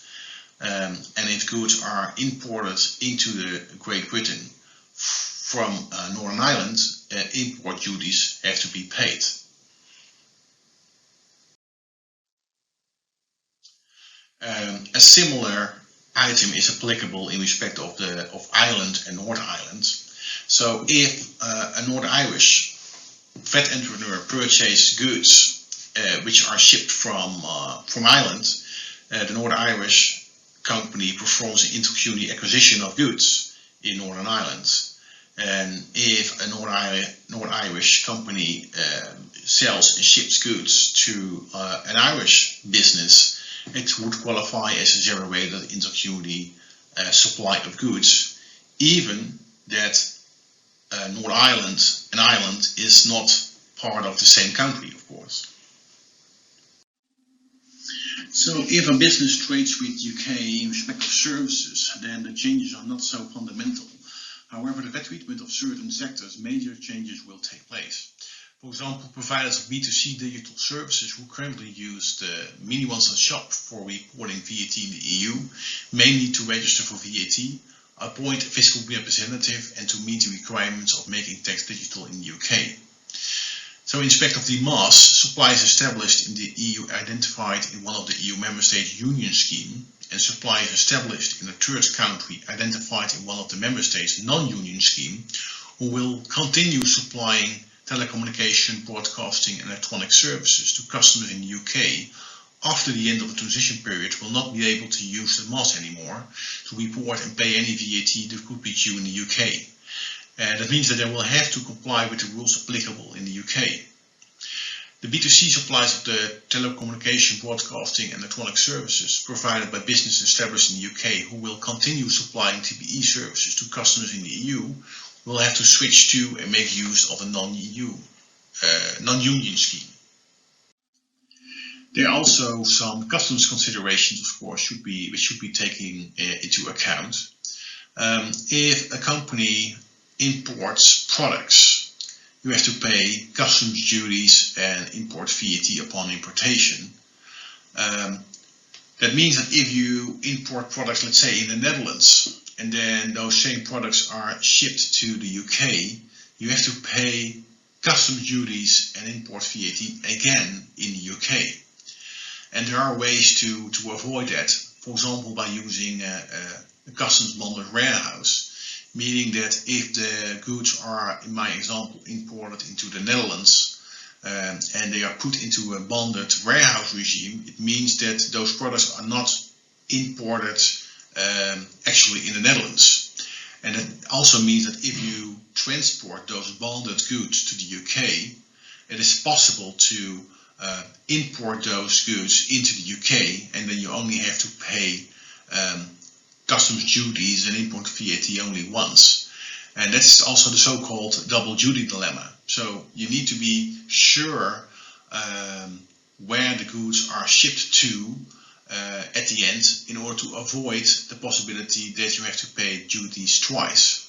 And if goods are imported into the Great Britain from Northern Ireland, import duties have to be paid. A similar item is applicable in respect of Ireland and Northern Ireland. So if a North Irish VAT entrepreneur purchases goods which are shipped from Ireland, the North Irish company performs an intercompany acquisition of goods in Northern Ireland. And if a North Irish company sells and ships goods to an Irish business, it would qualify as a zero-rated intercompany supply of goods, even that Northern Ireland and Ireland is not part of the same country, of course. So if a business trades with UK in respect of services, then the changes are not so fundamental. However, the VAT treatment of certain sectors, major changes will take place. For example, providers of B2C digital services who currently use the Mini One-Stop Shop for reporting VAT in the EU, may need to register for VAT, appoint a fiscal representative, and to meet the requirements of making tax digital in the UK. So in respect of the MAS, supplies established in the EU identified in one of the EU member states union scheme, and suppliers established in a third country identified in one of the member states non-union scheme, who will continue supplying telecommunication, broadcasting and electronic services to customers in the UK after the end of the transition period will not be able to use the MOS anymore to report and pay any VAT that could be due in the UK. And that means that they will have to comply with the rules applicable in the UK. The B2C supplies of the telecommunication, broadcasting and electronic services provided by businesses established in the UK who will continue supplying TPE services to customers in the EU will have to switch to and make use of a non-union scheme. There are also some customs considerations, of course, which should be taken into account. If a company imports products, you have to pay customs duties and import VAT upon importation. That means that if you import products, let's say in the Netherlands, and then those same products are shipped to the UK, you have to pay customs duties and import VAT again in the UK. And there are ways to avoid that, for example, by using a customs bonded warehouse. Meaning that if the goods are, in my example, imported into the Netherlands and they are put into a bonded warehouse regime, it means that those products are not imported actually in the Netherlands. And that also means that if you transport those bonded goods to the UK, it is possible to import those goods into the UK, and then you only have to pay customs duties and import VAT only once. And that's also the so-called double duty dilemma. So you need to be sure where the goods are shipped to at the end in order to avoid the possibility that you have to pay duties twice.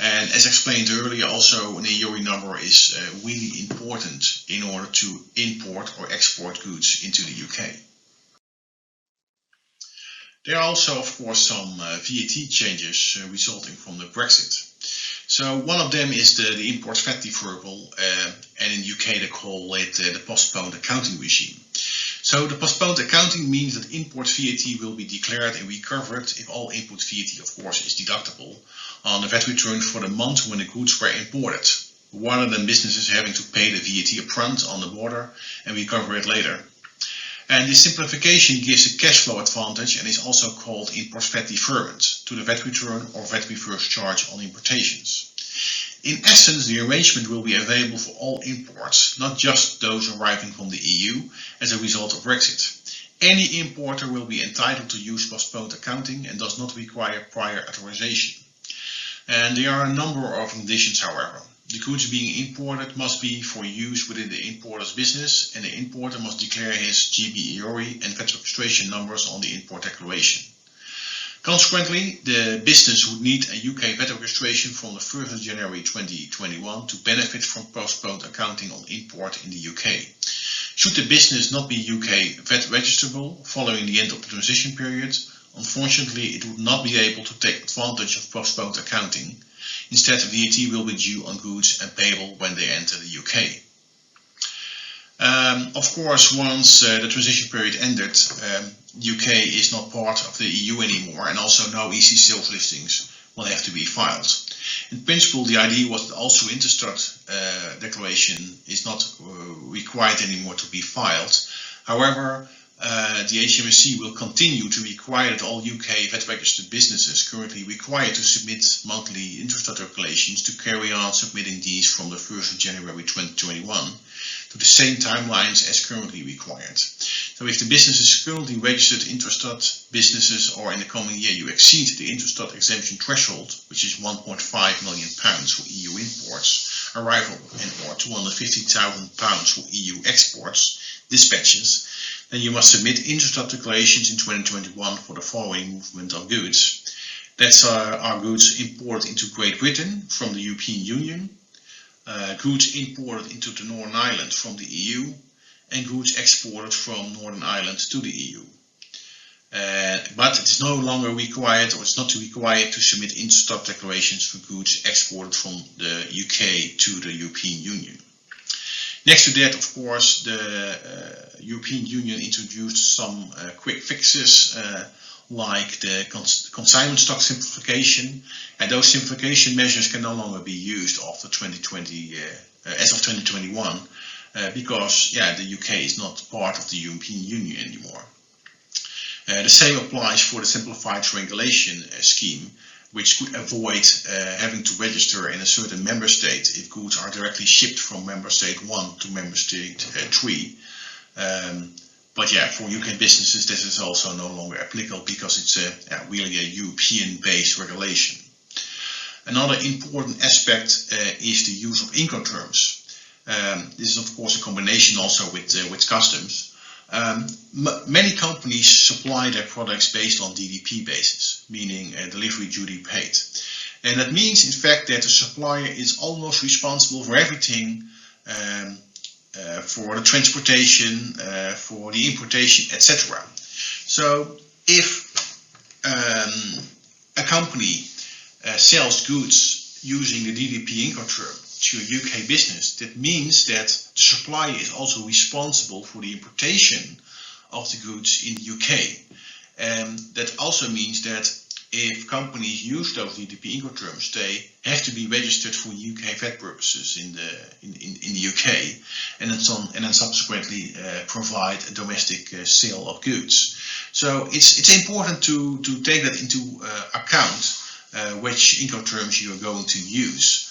And as explained earlier, also an EORI number is really important in order to import or export goods into the UK. There are also, of course, some VAT changes resulting from the Brexit. So one of them is the import VAT deferral, and in the UK they call it the postponed accounting regime. So the postponed accounting means that import VAT will be declared and recovered if all input VAT, of course, is deductible on the VAT return for the month when the goods were imported, rather than businesses having to pay the VAT upfront on the border and recover it later. And this simplification gives a cash flow advantage and is also called import VAT deferment to the VAT return or VAT reverse charge on importations. In essence, the arrangement will be available for all imports, not just those arriving from the EU as a result of Brexit. Any importer will be entitled to use postponed accounting and does not require prior authorization. And there are a number of conditions, however. The goods being imported must be for use within the importer's business, and the importer must declare his GB EORI and VAT registration numbers on the import declaration. Consequently, the business would need a UK VAT registration from the 1st of January 2021 to benefit from postponed accounting on import in the UK. Should the business not be UK VAT registrable following the end of the transition period, unfortunately it would not be able to take advantage of postponed accounting. Instead, VAT will be due on goods and payable when they enter the UK. Of course, once the transition period ended, UK is not part of the EU anymore, and also no EC sales listings will have to be filed. In principle, the idea was that also Interstart declaration is not required anymore to be filed. However, the HMRC will continue to require that all UK VAT registered businesses currently required to submit monthly Interstart declarations to carry on submitting these from the 1st of January 2021 to the same timelines as currently required. So if the business is currently registered Interstart businesses, or in the coming year you exceed the Interstart exemption threshold, which is £1.5 million for EU imports, arrival and or £250,000 for EU exports, dispatches, then you must submit Interstart declarations in 2021 for the following movement of goods. That's our goods imported into Great Britain from the European Union, goods imported into the Northern Ireland from the EU, and goods exported from Northern Ireland to the EU. But it is no longer required, or it's not required to submit Interstart declarations for goods exported from the UK to the European Union. Next to that, of course, the European Union introduced some quick fixes like the consignment stock simplification, and those simplification measures can no longer be used after 2020, as of 2021, because the UK is not part of the European Union anymore. The same applies for the simplified regulation scheme, which could avoid having to register in a certain member state if goods are directly shipped from member state 1 to member state 3. But for UK businesses, this is also no longer applicable because it's really a European-based regulation. Another important aspect is the use of Incoterms. This is of course a combination also with customs. Many companies supply their products based on DDP basis, meaning delivery duty paid. And that means in fact that the supplier is almost responsible for everything, for the transportation, for the importation, etc. So if a company sells goods using the DDP Incoterm to a UK business, that means that the supplier is also responsible for the importation of the goods in the UK. And that also means that if companies use those DDP Incoterms, they have to be registered for UK VAT purposes in the UK, and then subsequently provide a domestic sale of goods. So it's important to take that into account, which Incoterms you are going to use.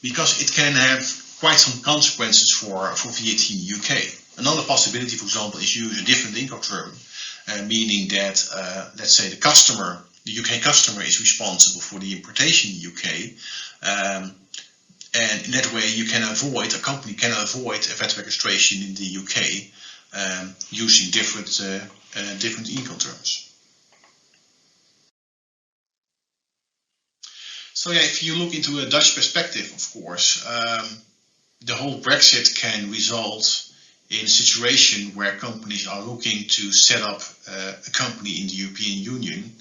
Because it can have quite some consequences for VAT in the UK. Another possibility, for example, is use a different Incoterm, meaning that, let's say, the UK customer is responsible for the importation in the UK, and in that way a company can avoid a VAT registration in the UK using different Incoterms. So if you look into a Dutch perspective, of course, the whole Brexit can result in a situation where companies are looking to set up a company in the European Union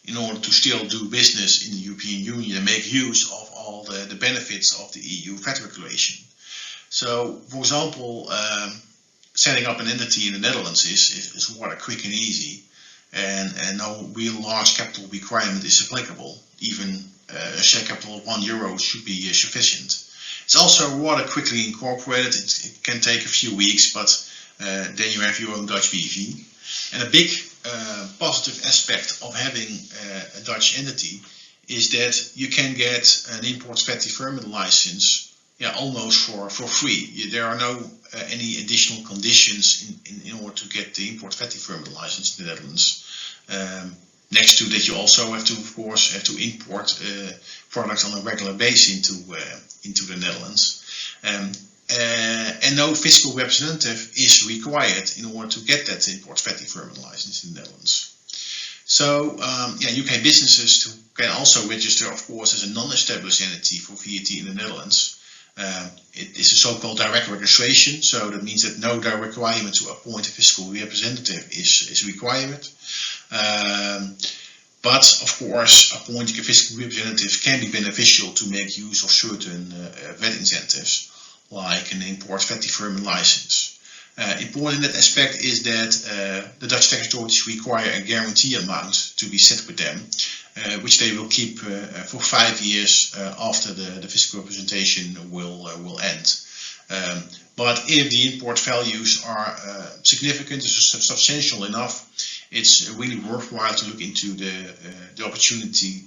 in order to still do business in the European Union and make use of all the benefits of the EU VAT regulation. So, for example, setting up an entity in the Netherlands is rather quick and easy, and no real large capital requirement is applicable. Even a share capital of €1 should be sufficient. It's also rather quickly incorporated. It can take a few weeks, but then you have your own Dutch BV. And a big positive aspect of having a Dutch entity is that you can get an import VAT deferment license almost for free. There are no any additional conditions in order to get the import VAT deferment license in the Netherlands. Next to that, you also have to, of course, import products on a regular basis into the Netherlands, and no fiscal representative is required in order to get that import VAT deferment license in the Netherlands. So, UK businesses can also register, of course, as a non-established entity for VAT in the Netherlands. It is a so-called direct registration, so that means that no direct requirement to appoint a fiscal representative is required. But of course, appointing a fiscal representative can be beneficial to make use of certain VAT incentives, like an import VAT deferment license. Important in that aspect is that the Dutch tax authorities require a guarantee amount to be set with them, which they will keep for 5 years after the fiscal representation will end. But if the import values are significant, substantial enough, it's really worthwhile to look into the opportunity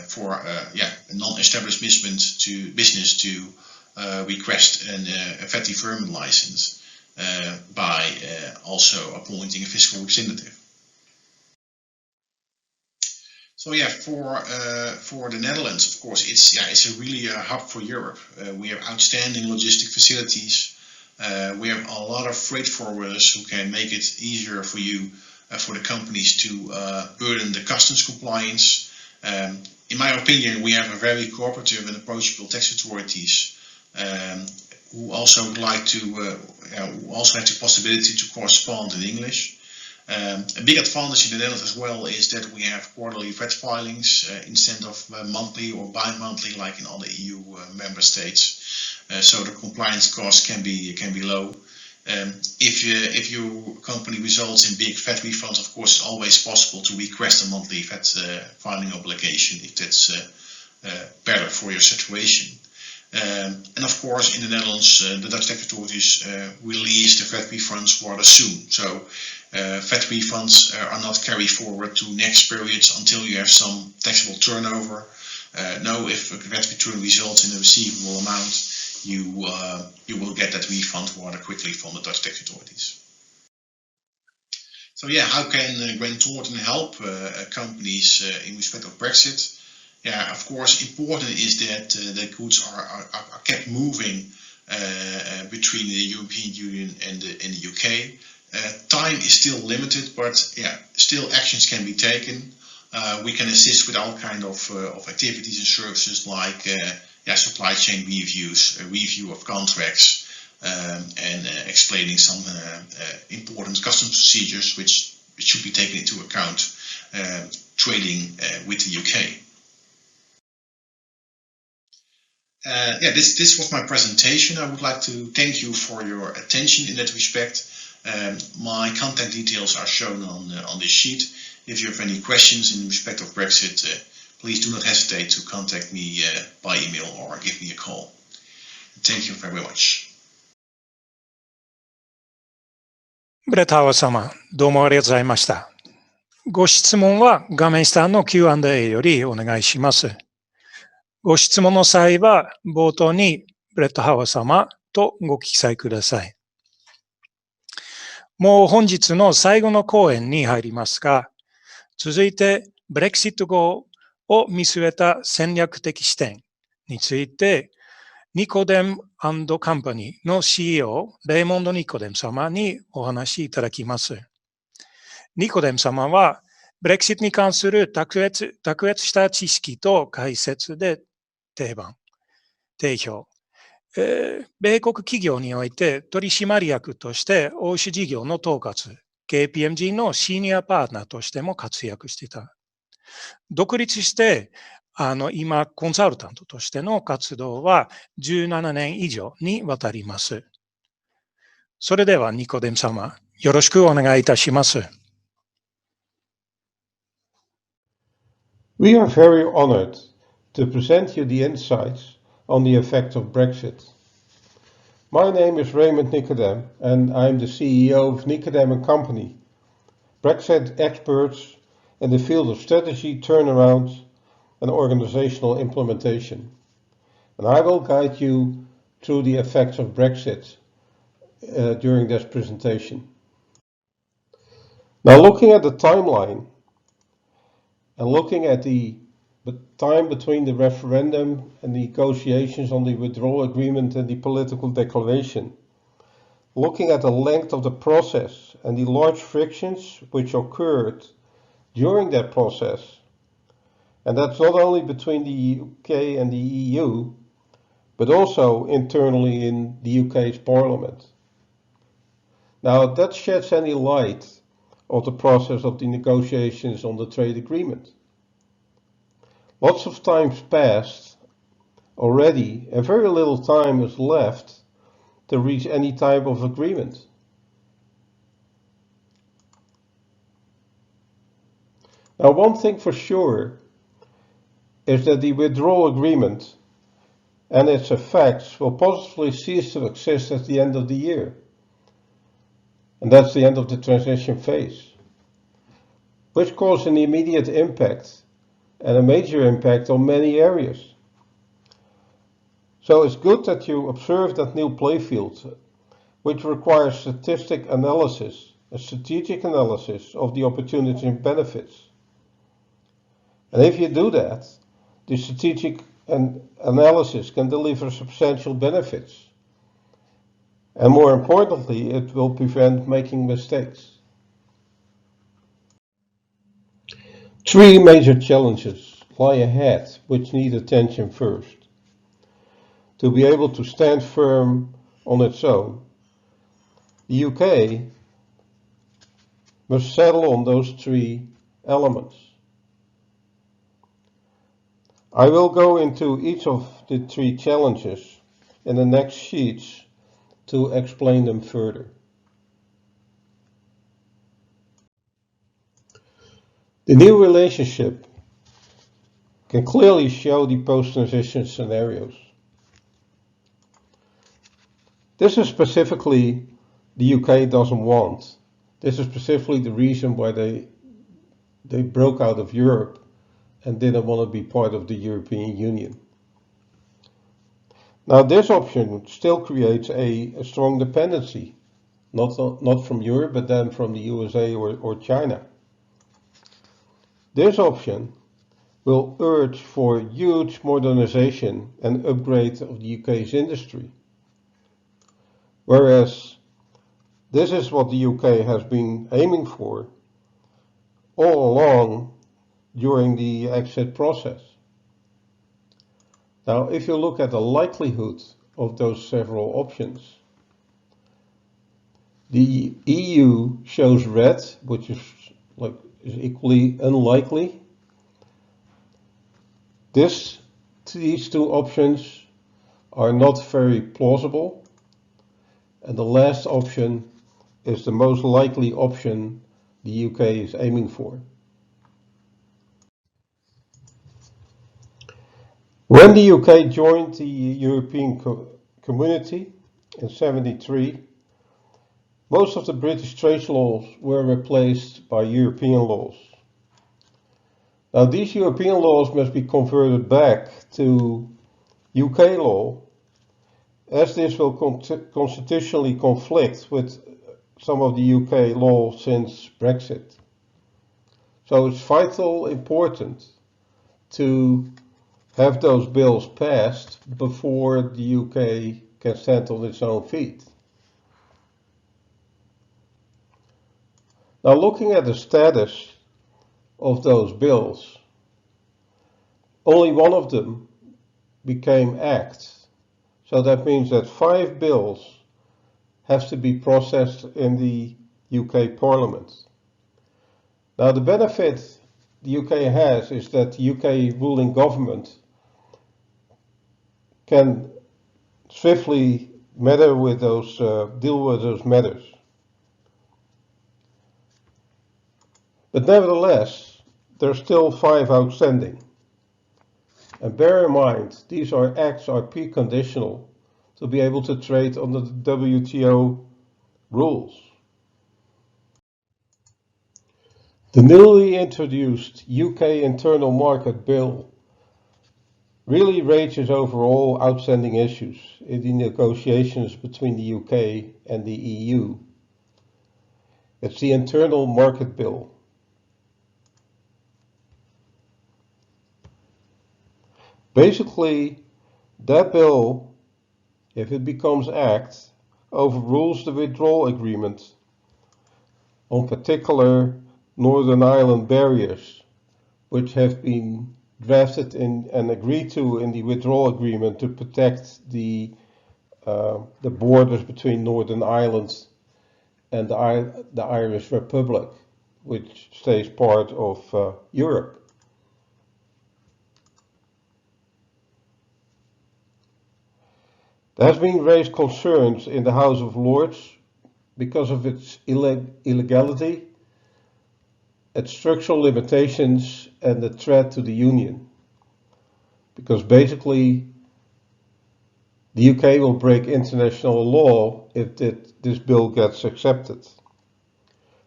for a non-established business to request a VAT deferment license by also appointing a fiscal representative. So for the Netherlands, of course, it's really a hub for Europe. We have outstanding logistic facilities. We have a lot of freight forwarders who can make it easier for you, for the companies to burden the customs compliance. In my opinion, we have a very cooperative and approachable tax authorities who also would like to, who also have the possibility to correspond in English. A big advantage in the Netherlands as well is that we have quarterly VAT filings instead of monthly or bi-monthly like in other EU member states. So the compliance costs can be low. If your company results in big VAT refunds, of course, it's always possible to request a monthly VAT filing obligation if that's better for your situation. And of course, in the Netherlands, the Dutch tax authorities release the VAT refunds rather soon. So VAT refunds are not carried forward to next periods until you have some taxable turnover. No, if a VAT return results in a receivable amount, you will get that refund rather quickly from the Dutch tax authorities. So yeah, how can Grant Thornton help companies in respect of Brexit? Yeah, of course, important is that the goods are kept moving between the European Union and the UK. Time is still limited, but yeah, still actions can be taken. We can assist with all kind of activities and services like supply chain reviews, a review of contracts, and explaining some important customs procedures which should be taken into account trading with the UK. This was my presentation. I would like to thank you for your attention in that respect. My contact details are shown on this sheet. If you have any questions in respect of Brexit, please do not hesitate to contact me by email or give me a call. Thank you very much. ブレット・ハワー様、どうもありがとうございました。ご質問は画面下の Q&A よりお願いします。ご質問の際は冒頭にブレット・ハワー様とご記載ください。もう本日の最後の講演に入りますが、続いてブレクシット後を見据えた戦略的視点について、ニコデム&カンパニーの CEO、レイモンド・ニコデム様にお話しいただきます。ニコデム様は、ブレクシットに関する卓越した知識と解説で定評。米国企業において取締役として欧州事業の統括、KPMG のシニアパートナーとしても活躍していた。独立して、今、コンサルタントとしての活動は17年以上にわたります。それでは、ニコデム様、よろしくお願いいたします。We are very honored to present you the insights on the effects of Brexit. My name is Raymond Nicodem, and I'm the CEO of Nicodem & Company, Brexit experts in the field of strategy, turnaround, and organizational implementation. And I will guide you through the effects of Brexit during this presentation. Now, looking at the timeline and looking at the time between the referendum and the negotiations on the withdrawal agreement and the political declaration, looking at the length of the process and the large frictions which occurred during that process, and that's not only between the UK and the EU, but also internally in the UK's parliament. Now, that sheds any light of the process of the negotiations on the trade agreement. Lots of time's passed already, and very little time is left to reach any type of agreement. Now, one thing for sure is that the withdrawal agreement and its effects will possibly cease to exist at the end of the year. And that's the end of the transition phase, which caused an immediate impact and a major impact on many areas. So it's good that you observe that new playfield, which requires strategic analysis of the opportunities and benefits. And if you do that, the strategic analysis can deliver substantial benefits. And more importantly, it will prevent making mistakes. Three major challenges lie ahead which need attention first. To be able to stand firm on its own, the UK must settle on those three elements. I will go into each of the three challenges in the next sheets to explain them further. The new relationship can clearly show the post-transition scenarios. This is specifically the UK doesn't want. This is specifically the reason why they broke out of Europe and didn't want to be part of the European Union. Now this option still creates a strong dependency, not from Europe, but then from the USA or China. This option will urge for huge modernization and upgrade of the UK's industry. Whereas this is what the UK has been aiming for all along during the exit process. Now, if you look at the likelihood of those several options, the EU shows red, which is equally unlikely. These two options are not very plausible, and the last option is the most likely option the UK is aiming for. When the UK joined the European Community in 1973, most of the British trade laws were replaced by European laws. Now these European laws must be converted back to UK law, as this will constitutionally conflict with some of the UK law since Brexit. So it's vital important to have those bills passed before the UK can stand on its own feet. Now looking at the status of those bills, only one of them became act. So that means that 5 bills have to be processed in the UK Parliament. Now the benefit the UK has is that the UK ruling government can swiftly deal with those matters. But nevertheless, there are still 5 outstanding. And bear in mind, these acts are preconditional to be able to trade under the WTO rules. The newly introduced UK Internal Market Bill really rages over all outstanding issues in the negotiations between the UK and the EU. It's the Internal Market Bill. Basically, that bill, if it becomes act, overrules the withdrawal agreement on particular Northern Ireland barriers, which have been drafted and agreed to in the withdrawal agreement to protect the borders between Northern Ireland and the Irish Republic, which stays part of Europe. There has been raised concerns in the House of Lords because of its illegality, its structural limitations, and the threat to the Union. Because basically, the UK will break international law if this bill gets accepted.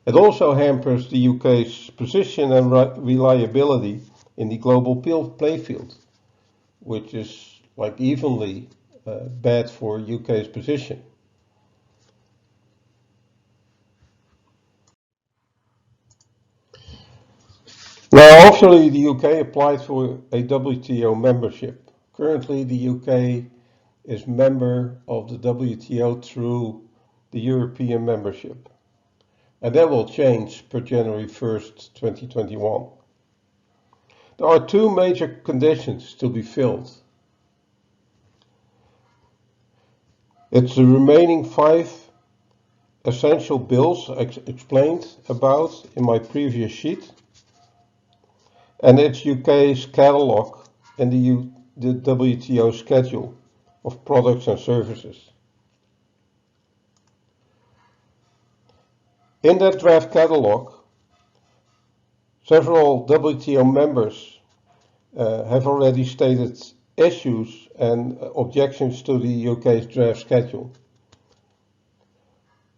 It also hampers the UK's position and reliability in the global playfield, which is evenly bad for UK's position. Now, officially, the UK applied for a WTO membership. Currently, the UK is member of the WTO through the European membership. And that will change per January 1st, 2021. There are 2 major conditions to be filled. It's the remaining 5 essential bills explained about in my previous sheet, and it's UK's catalogue and the WTO schedule of products and services. In that draft catalogue, several WTO members have already stated issues and objections to the UK's draft schedule.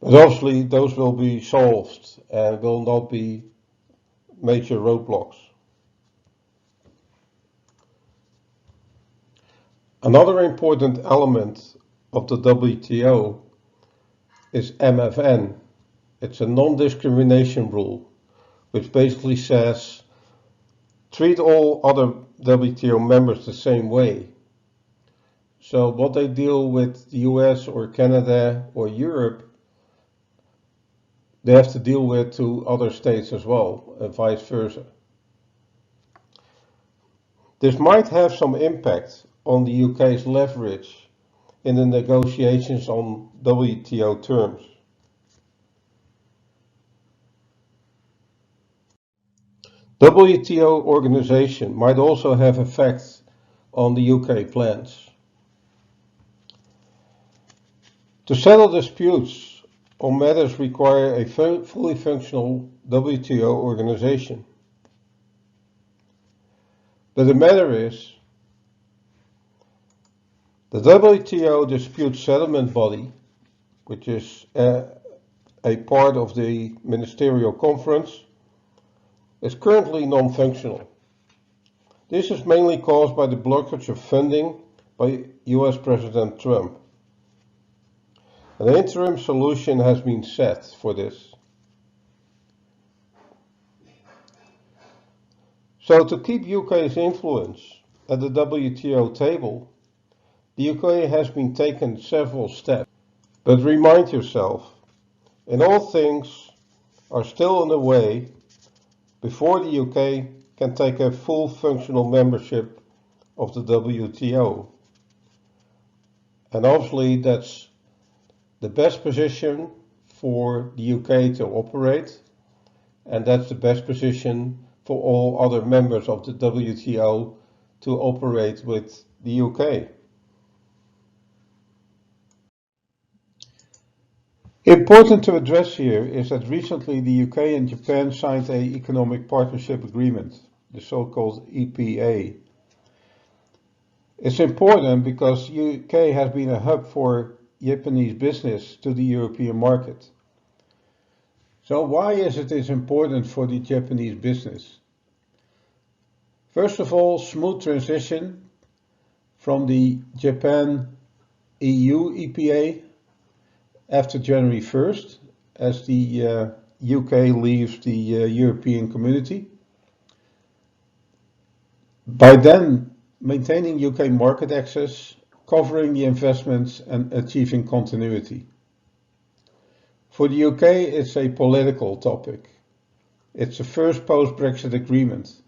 But obviously those will be solved and will not be major roadblocks. Another important element of the WTO is MFN. It's a non-discrimination rule, which basically says treat all other WTO members the same way. So what they deal with the US or Canada or Europe, they have to deal with to other states as well, and vice versa. This might have some impact on the UK's leverage in the negotiations on WTO terms. WTO organization might also have effects on the UK plans. To settle disputes on matters require a fully functional WTO organization. But the matter is, the WTO dispute settlement body, which is a part of the ministerial conference, is currently non-functional. This is mainly caused by the blockage of funding by US President Trump. An interim solution has been set for this. So to keep UK's influence at the WTO table, the UK has been taking several steps. But remind yourself, in all things are still in the way before the UK can take a full functional membership of the WTO. And obviously that's the best position for the UK to operate, and that's the best position for all other members of the WTO to operate with the UK. Important to address here is that recently the UK and Japan signed an economic partnership agreement, the so-called EPA. It's important because UK has been a hub for Japanese business to the European market. So why is it important for the Japanese business? First of all, smooth transition from the Japan-EU EPA after January 1st, as the UK leaves the European community. By then, maintaining UK market access, covering the investments and achieving continuity. For the UK, it's a political topic. It's the first post-Brexit agreement,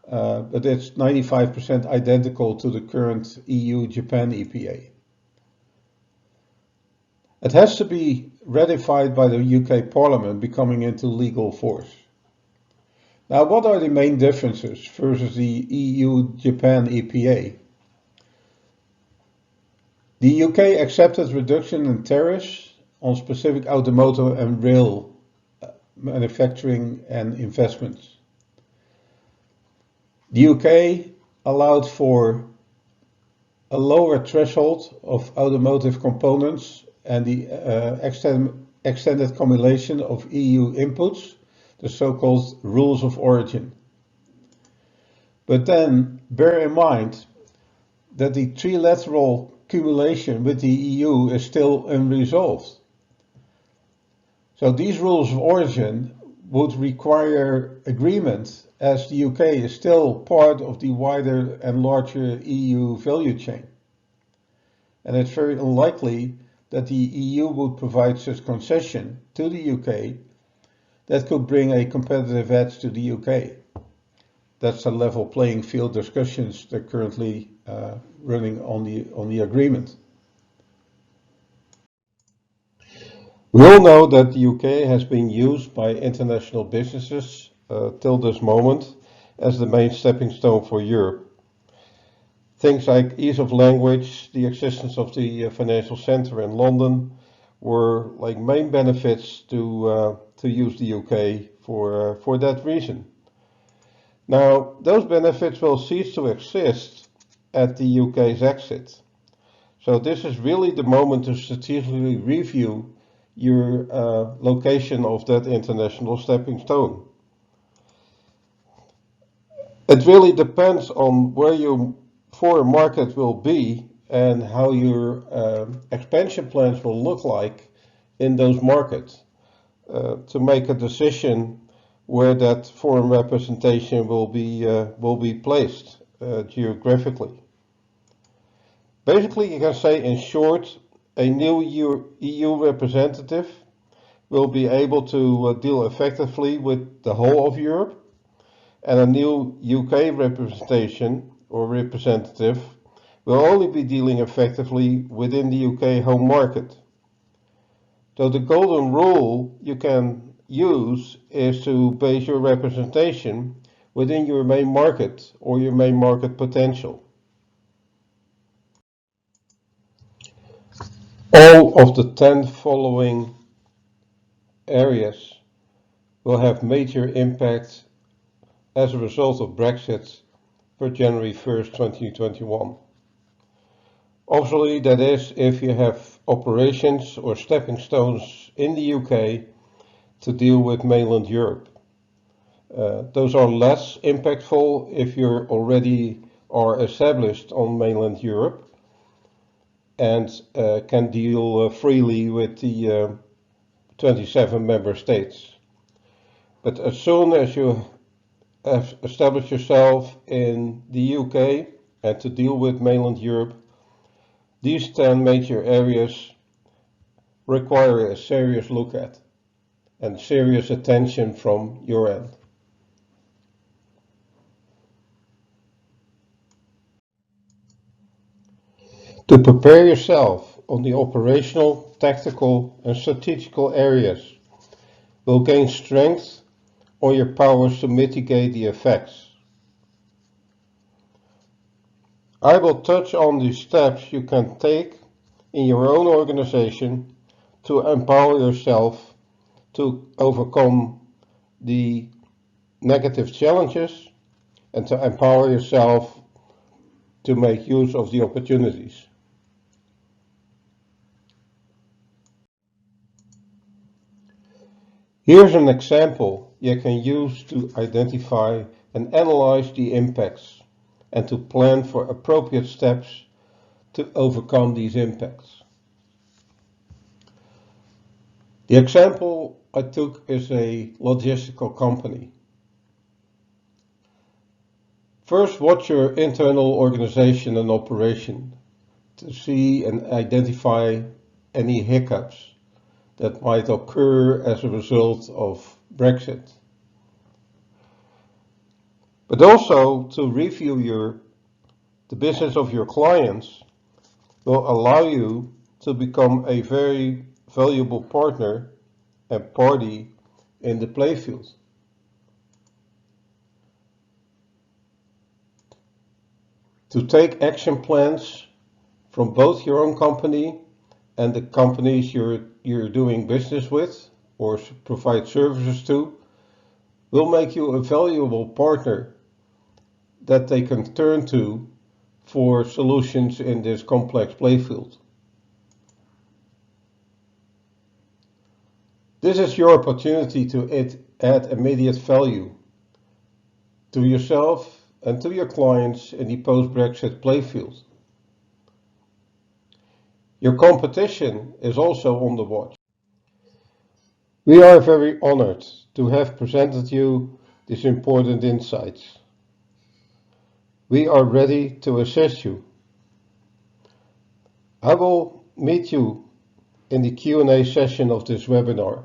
but it's 95% identical to the current EU-Japan EPA. It has to be ratified by the UK Parliament, becoming into legal force. Now, what are the main differences versus the EU-Japan EPA? The UK accepted reduction in tariffs on specific automotive and rail manufacturing and investments. The UK allowed for a lower threshold of automotive components and the extended cumulation of EU inputs, the so-called rules of origin. But then bear in mind that the trilateral cumulation with the EU is still unresolved. So these rules of origin would require agreement, as the UK is still part of the wider and larger EU value chain. And it's very unlikely that the EU would provide such concession to the UK that could bring a competitive edge to the UK. That's a level playing field discussions that are currently running on the agreement. We all know that the UK has been used by international businesses till this moment as the main stepping stone for Europe. Things like ease of language, the existence of the financial centre in London were like main benefits to use the UK for that reason. Now, those benefits will cease to exist at the UK's exit. So this is really the moment to strategically review your location of that international stepping stone. It really depends on where your foreign market will be and how your expansion plans will look like in those markets to make a decision where that foreign representation will be placed geographically. Basically, you can say in short, a new EU representative will be able to deal effectively with the whole of Europe, and a new UK representation or representative will only be dealing effectively within the UK home market. So the golden rule you can use is to base your representation within your main market or your main market potential. All of the 10 following areas will have major impact as a result of Brexit per January 1st, 2021. Obviously, that is if you have operations or stepping stones in the UK to deal with mainland Europe. Those are less impactful if you already are established on mainland Europe and can deal freely with the 27 member states. But as soon as you have established yourself in the UK and to deal with mainland Europe, these 10 major areas require a serious look at and serious attention from your end. To prepare yourself on the operational, tactical and strategical areas will gain strength on your powers to mitigate the effects. I will touch on the steps you can take in your own organization to empower yourself to overcome the negative challenges and to empower yourself to make use of the opportunities. Here's an example you can use to identify and analyze the impacts and to plan for appropriate steps to overcome these impacts. The example I took is a logistical company. First, watch your internal organization and operation to see and identify any hiccups that might occur as a result of Brexit. But also to review the business of your clients will allow you to become a very valuable partner and party in the playfield. To take action plans from both your own company and the companies you're doing business with or provide services to will make you a valuable partner that they can turn to for solutions in this complex playfield. This is your opportunity to add immediate value to yourself and to your clients in the post-Brexit playfield. Your competition is also on the watch. We are very honored to have presented you these important insights. We are ready to assist you. I will meet you in the Q&A session of this webinar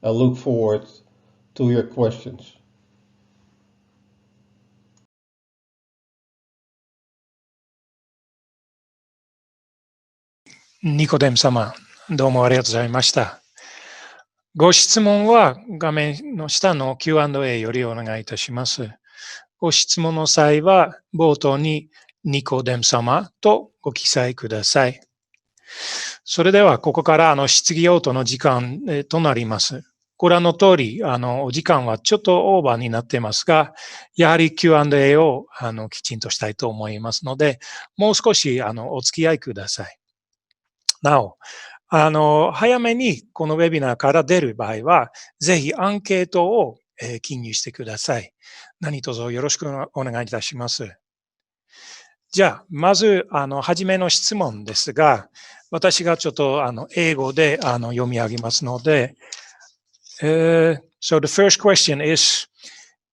and look forward to your questions.ニコデム様、どうもありがとうございました。ご質問は画面の下の Q&A よりお願いいたします。ご質問の際は冒頭にニコデム様とご記載ください。それではここから質疑応答の時間となります。ご覧の通り、お時間はちょっとオーバーになっていますが、やはり Q&A をきちんとしたいと思いますので、もう少しお付き合いください。なお、早めにこのウェビナーから出る場合は、ぜひアンケートを記入してください。何卒よろしくお願いいたします。じゃあ、まず、初めの質問ですが、私がちょっと英語で読み上げますので、So the first question is,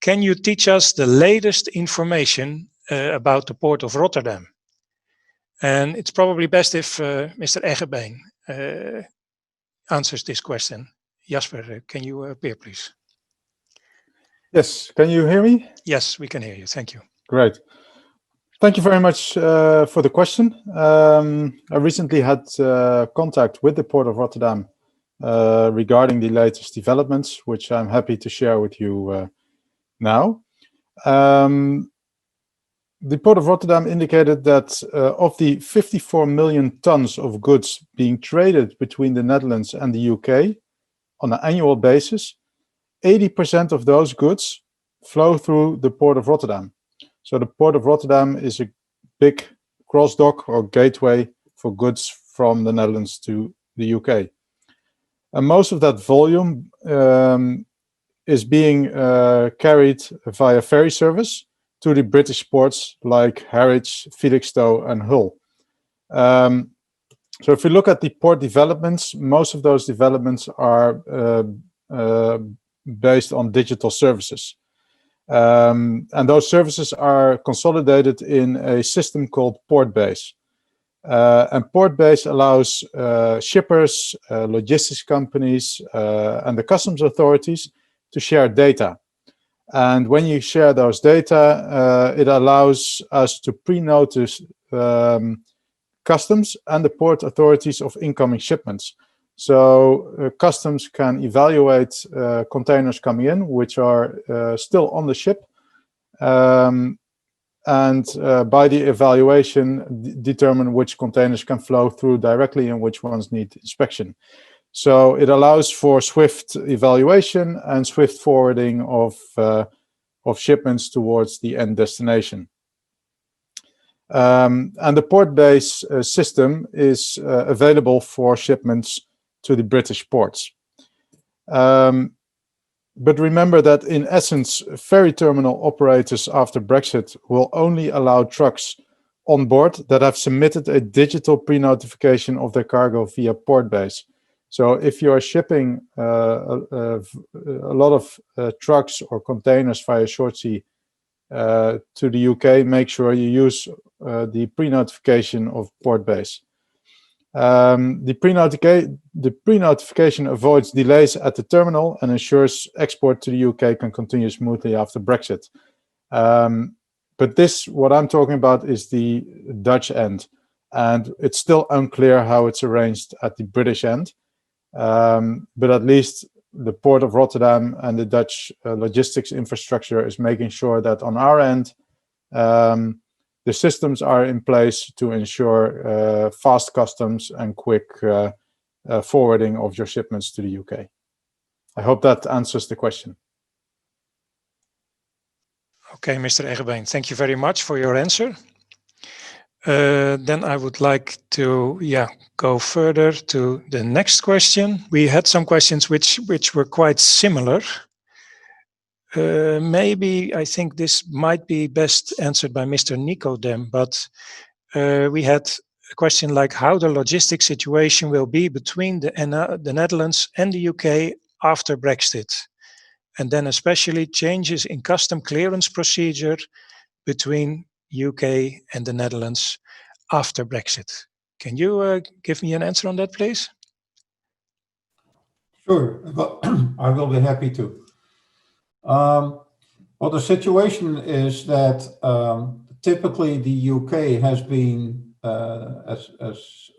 can you teach us the latest information about the port of Rotterdam? And it's probably best if Mr. Eggebeen answers this question. Jasper, can you appear, please? Yes, can you hear me? Yes, we can hear you. Thank you. Great. Thank you very much for the question. I recently had contact with the Port of Rotterdam regarding the latest developments, which I'm happy to share with you now. The Port of Rotterdam indicated that of the 54 million tons of goods being traded between the Netherlands and the UK on an annual basis, 80% of those goods flow through the Port of Rotterdam. So the Port of Rotterdam is a big cross-dock or gateway for goods from the Netherlands to the UK. And most of that volume is being carried via ferry service to the British ports like Harwich, Felixstowe and Hull. So if you look at the port developments, most of those developments are based on digital services. And those services are consolidated in a system called Portbase. And Portbase allows shippers, logistics companies, and the customs authorities to share data. And when you share those data, it allows us to pre-notice customs and the port authorities of incoming shipments. So customs can evaluate containers coming in, which are still on the ship, and by the evaluation, determine which containers can flow through directly and which ones need inspection. So it allows for swift evaluation and swift forwarding of shipments towards the end destination. And the Portbase system is available for shipments to the British ports. But remember that in essence, ferry terminal operators after Brexit will only allow trucks on board that have submitted a digital pre-notification of their cargo via Portbase. So if you are shipping a lot of trucks or containers via short sea to the UK, make sure you use the pre-notification of Portbase. The pre-notification avoids delays at the terminal and ensures export to the UK can continue smoothly after Brexit. But this, what I'm talking about, is the Dutch end, and it's still unclear how it's arranged at the British end. But at least the Port of Rotterdam and the Dutch logistics infrastructure is making sure that on our end, the systems are in place to ensure fast customs and quick forwarding of your shipments to the UK. I hope that answers the question. Okay, Mr. Eggebeen, thank you very much for your answer. Then I would like to go further to the next question. We had some questions which were quite similar. Maybe I think this might be best answered by Mr. Nicodem, but we had a question like how the logistics situation will be between the Netherlands and the UK after Brexit, and then especially changes in custom clearance procedure between UK and the Netherlands after Brexit. Can you give me an answer on that, please? Sure, I will be happy to. Well, the situation is that typically the UK has been, as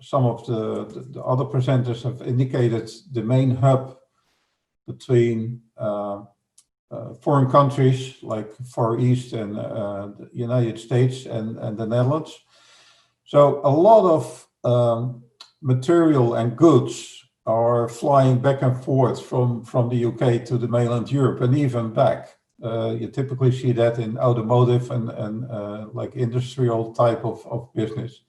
some of the other presenters have indicated, the main hub between foreign countries like Far East and the United States and the Netherlands. So a lot of material and goods are flying back and forth from the UK to the mainland Europe and even back. You typically see that in automotive and like industrial type of business.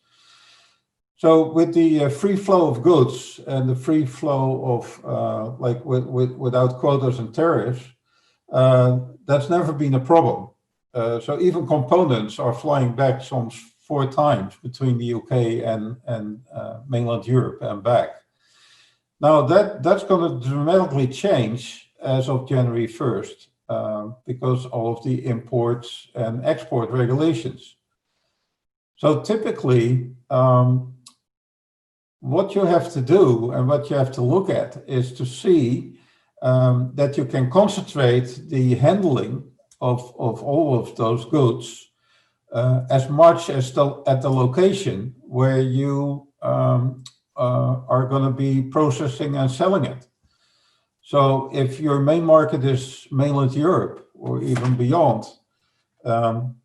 So with the free flow of goods and the free flow of without quotas and tariffs, that's never been a problem. So even components are flying back some 4 times between the UK and mainland Europe and back. Now that's going to dramatically change as of January 1st because all of the imports and export regulations. So typically, what you have to do and what you have to look at is to see that you can concentrate the handling of all of those goods as much as at the location where you are going to be processing and selling it. So if your main market is mainland Europe or even beyond,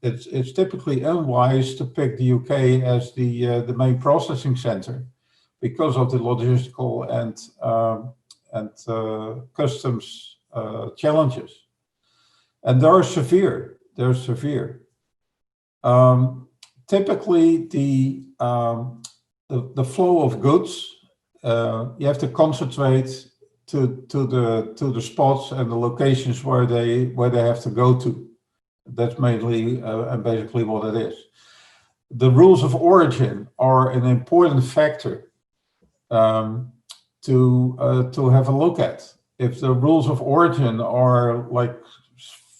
it's typically unwise to pick the UK as the main processing center because of the logistical and customs challenges, and they're severe. They're severe. Typically, the flow of goods you have to concentrate to the spots and the locations where they have to go to. That's mainly and basically what it is. The rules of origin are an important factor to have a look at. If the rules of origin are like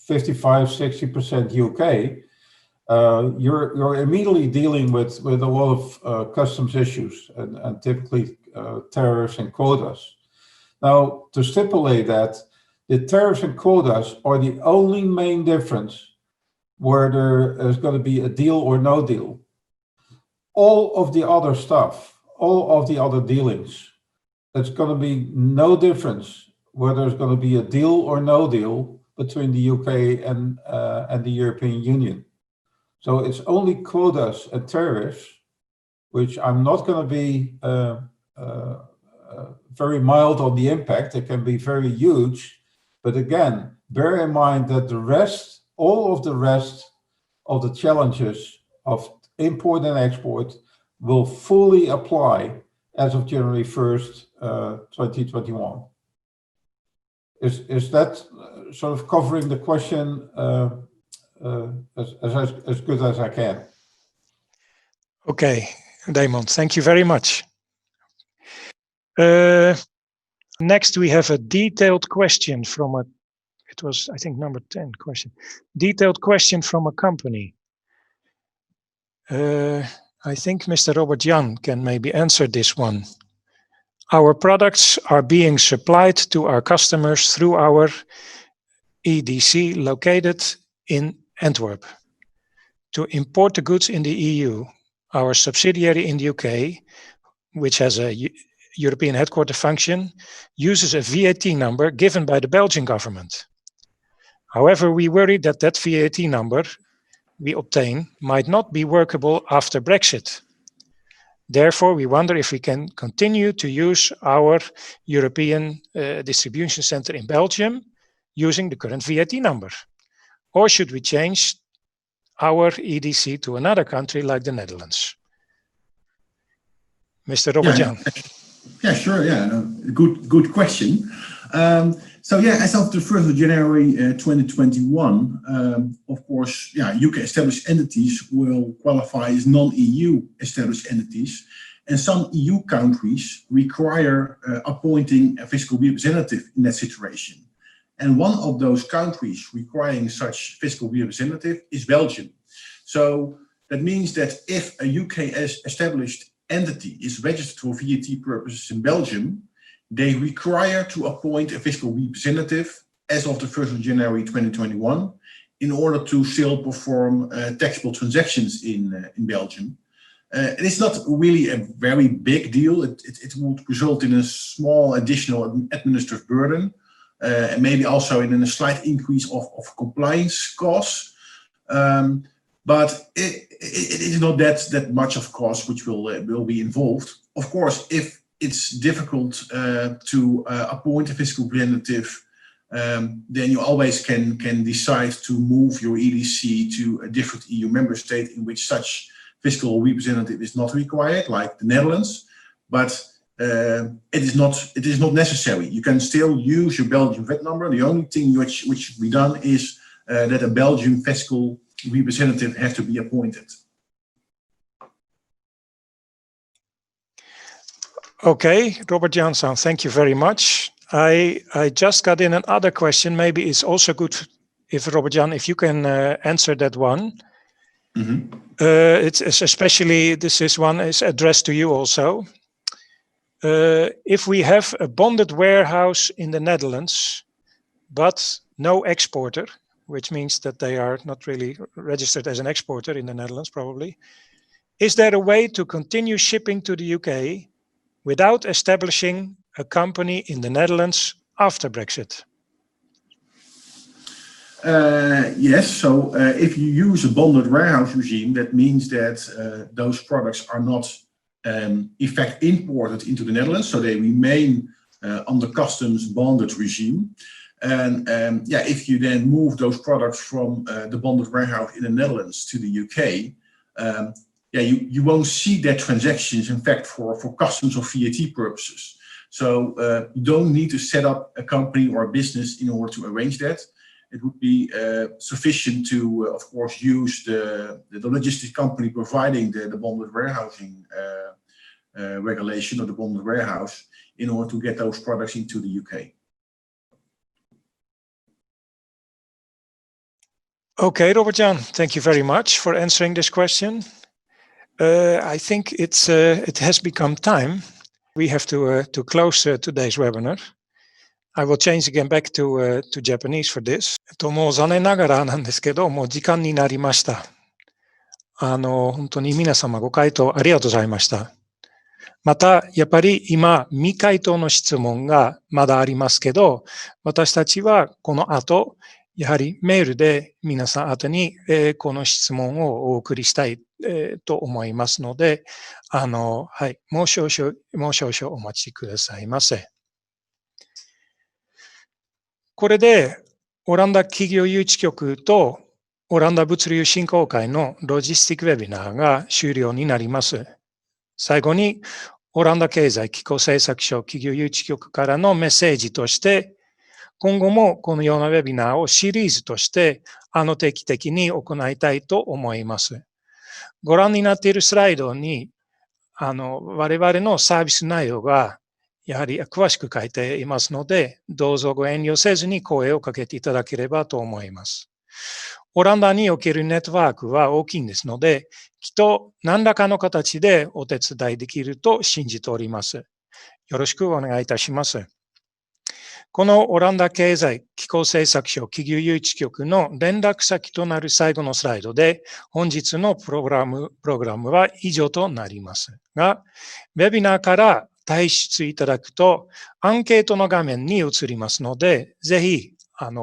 55-60% UK, you're immediately dealing with a lot of customs issues and typically tariffs and quotas. Now, to stipulate that, the tariffs and quotas are the only main difference where there is going to be a deal or no deal. All of the other stuff, all of the other dealings, it's going to be no difference whether there's going to be a deal or no deal between the UK and the European Union. So it's only quotas and tariffs, which I'm not going to be very mild on the impact. It can be very huge. But again, bear in mind that all of the rest of the challenges of import and export will fully apply as of January 1st, 2021. Is that sort of covering the question as good as I can? Okay, Damon, thank you very much. Next, we have a detailed question from it was, I think, number 10 question. Detailed question from a company. I think Mr. Robert Jan can maybe answer this one. Our products are being supplied to our customers through our EDC located in Antwerp. To import the goods in the EU, our subsidiary in the UK, which has a European headquarter function, uses a VAT number given by the Belgian government. However, we worry that that VAT number we obtain might not be workable after Brexit. Therefore, we wonder if we can continue to use our European distribution center in Belgium using the current VAT number. Or should we change our EDC to another country like the Netherlands? Mr. Robert Jan. Yeah, sure. Yeah, no, good question. So yeah, as of the 1st of January 2021, of course, yeah, UK established entities will qualify as non-EU established entities, and some EU countries require appointing a fiscal representative in that situation. And one of those countries requiring such fiscal representative is Belgium. So that means that if a UK established entity is registered for VAT purposes in Belgium, they require to appoint a fiscal representative as of the 1st of January 2021 in order to still perform taxable transactions in Belgium. It's not really a very big deal. It would result in a small additional administrative burden and maybe also in a slight increase of compliance costs. But it is not that much of cost which will be involved. Of course, if it's difficult to appoint a fiscal representative, then you always can decide to move your EDC to a different EU member state in which such fiscal representative is not required, like the Netherlands, but it is not necessary. You can still use your Belgian VAT number. The only thing which should be done is that a Belgian fiscal representative has to be appointed. Okay, Robert Jansson, thank you very much. I just got in another question. Maybe it's also good if Robert Jan, if you can answer that one. Mm-hmm. It's especially, this one is addressed to you also. If we have a bonded warehouse in the Netherlands, but no exporter, which means that they are not really registered as an exporter in the Netherlands, probably. Is there a way to continue shipping to the UK without establishing a company in the Netherlands after Brexit? Yes, so if you use a bonded warehouse regime, that means that those products are not in fact imported into the Netherlands, so they remain under customs bonded regime. And if you then move those products from the bonded warehouse in the Netherlands to the UK, you won't see that transactions, in fact, for customs or VAT purposes. So you don't need to set up a company or a business in order to arrange that. It would be sufficient to, of course, use the logistics company providing the bonded warehousing regulation or the bonded warehouse in order to get those products into the UK. Okay, Robert Jan, thank you very much for answering this question. I think it has become time. We have to close today's webinar. I will change again back to Japanese for this. もう残念ながらなんですけど、もう時間になりました。本当に皆様ご回答ありがとうございました。また、やっぱり今、未回答の質問がまだありますけど、私たちはこの後、やはりメールで皆さん宛に、この質問をお送りしたい、と思いますので、はい、もう少々お待ちくださいませ。これで、オランダ企業誘致局とオランダ物流振興会のロジスティックウェビナーが終了になります。最後に、オランダ経済機構政策省企業誘致局からのメッセージとして、今後もこのようなウェビナーをシリーズとして定期的に行いたいと思います。ご覧になっているスライドに我々のサービス内容がやはり詳しく書いていますので、どうぞご遠慮せずに声をかけていただければと思います。オランダにおけるネットワークは大きいんですので、きっと何らかの形でお手伝いできると信じております。よろしくお願いいたします。このオランダ経済機構政策省企業誘致局の連絡先となる最後のスライドで、本日のプログラムは以上となりますが、ウェビナーから退出いただくと、アンケートの画面に移りますので、ぜひ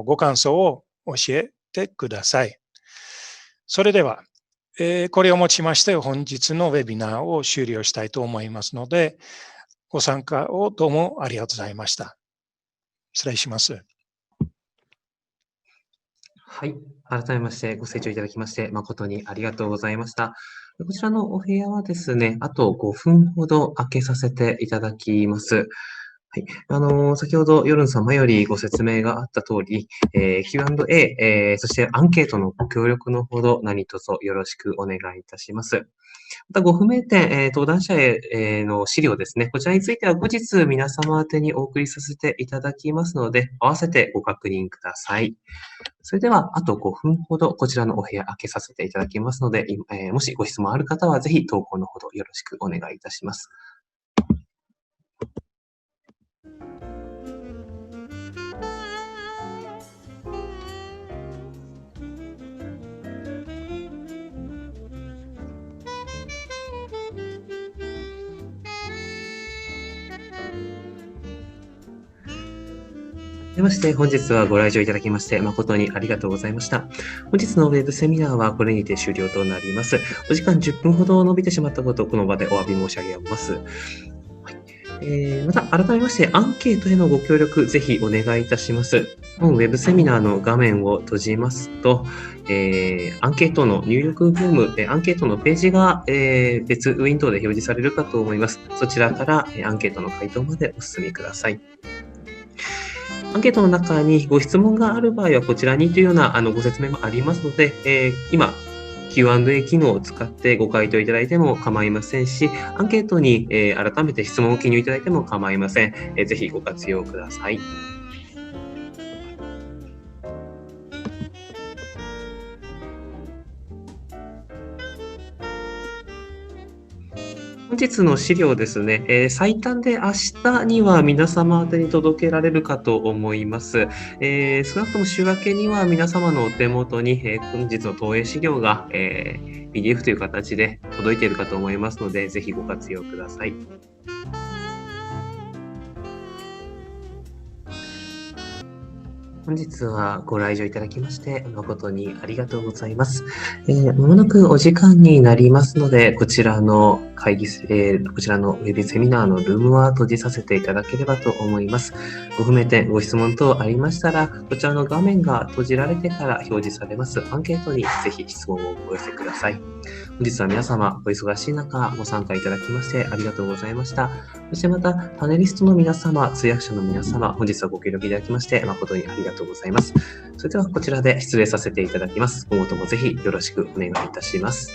ご感想を教えてください。それでは、これをもちまして本日のウェビナーを終了したいと思いますので、ご参加をどうもありがとうございました。失礼します。はい。改めましてご清聴いただきまして誠にありがとうございました。こちらのお部屋はですね、あと5分ほど開けさせていただきます。はい。先ほど、ヨルン様よりご説明があった通り、Q&A、そしてアンケートのご協力のほど何卒よろしくお願いいたします。また、ご不明点、登壇者への資料ですね。こちらについては後日皆様宛にお送りさせていただきますので、合わせてご確認ください。それでは、あと5分ほどこちらのお部屋開けさせていただきますので、もしご質問ある方はぜひ投稿のほどよろしくお願いいたします。でまして、本日はご来場いただきまして誠にありがとうございました。本日のウェブセミナーはこれにて終了となります。お時間10分ほど伸びてしまったことをこの場でお詫び申し上げます。はい、また、改めまして、アンケートへのご協力、ぜひお願いいたします。本ウェブセミナーの画面を閉じますと、アンケートの入力フォーム、アンケートのページが、別ウィンドウで表示されるかと思います。そちらから、アンケートの回答までお進みください。アンケートの中にご質問がある場合はこちらにというようなご説明もありますので、今、Q&A 機能を使ってご回答いただいても構いませんし、アンケートに、改めて質問を記入いただいても構いません。ぜひご活用ください。本日の資料ですね、最短で明日には皆様宛に届けられるかと思います。少なくとも週明けには皆様のお手元に、本日の投影資料が、PDF という形で届いているかと思いますので、ぜひご活用ください。本日はご来場いただきまして誠にありがとうございます。まもなくお時間になりますので、こちらのこちらのウェブセミナーのルームは閉じさせていただければと思います。ご不明点、ご質問等ありましたら、こちらの画面が閉じられてから表示されますアンケートにぜひ質問をお寄せください。本日は皆様お忙しい中ご参加いただきましてありがとうございました。そしてまたパネリストの皆様、通訳者の皆様、本日はご協力いただきまして誠にありがとうございます。それではこちらで失礼させていただきます。今後ともぜひよろしくお願いいたします。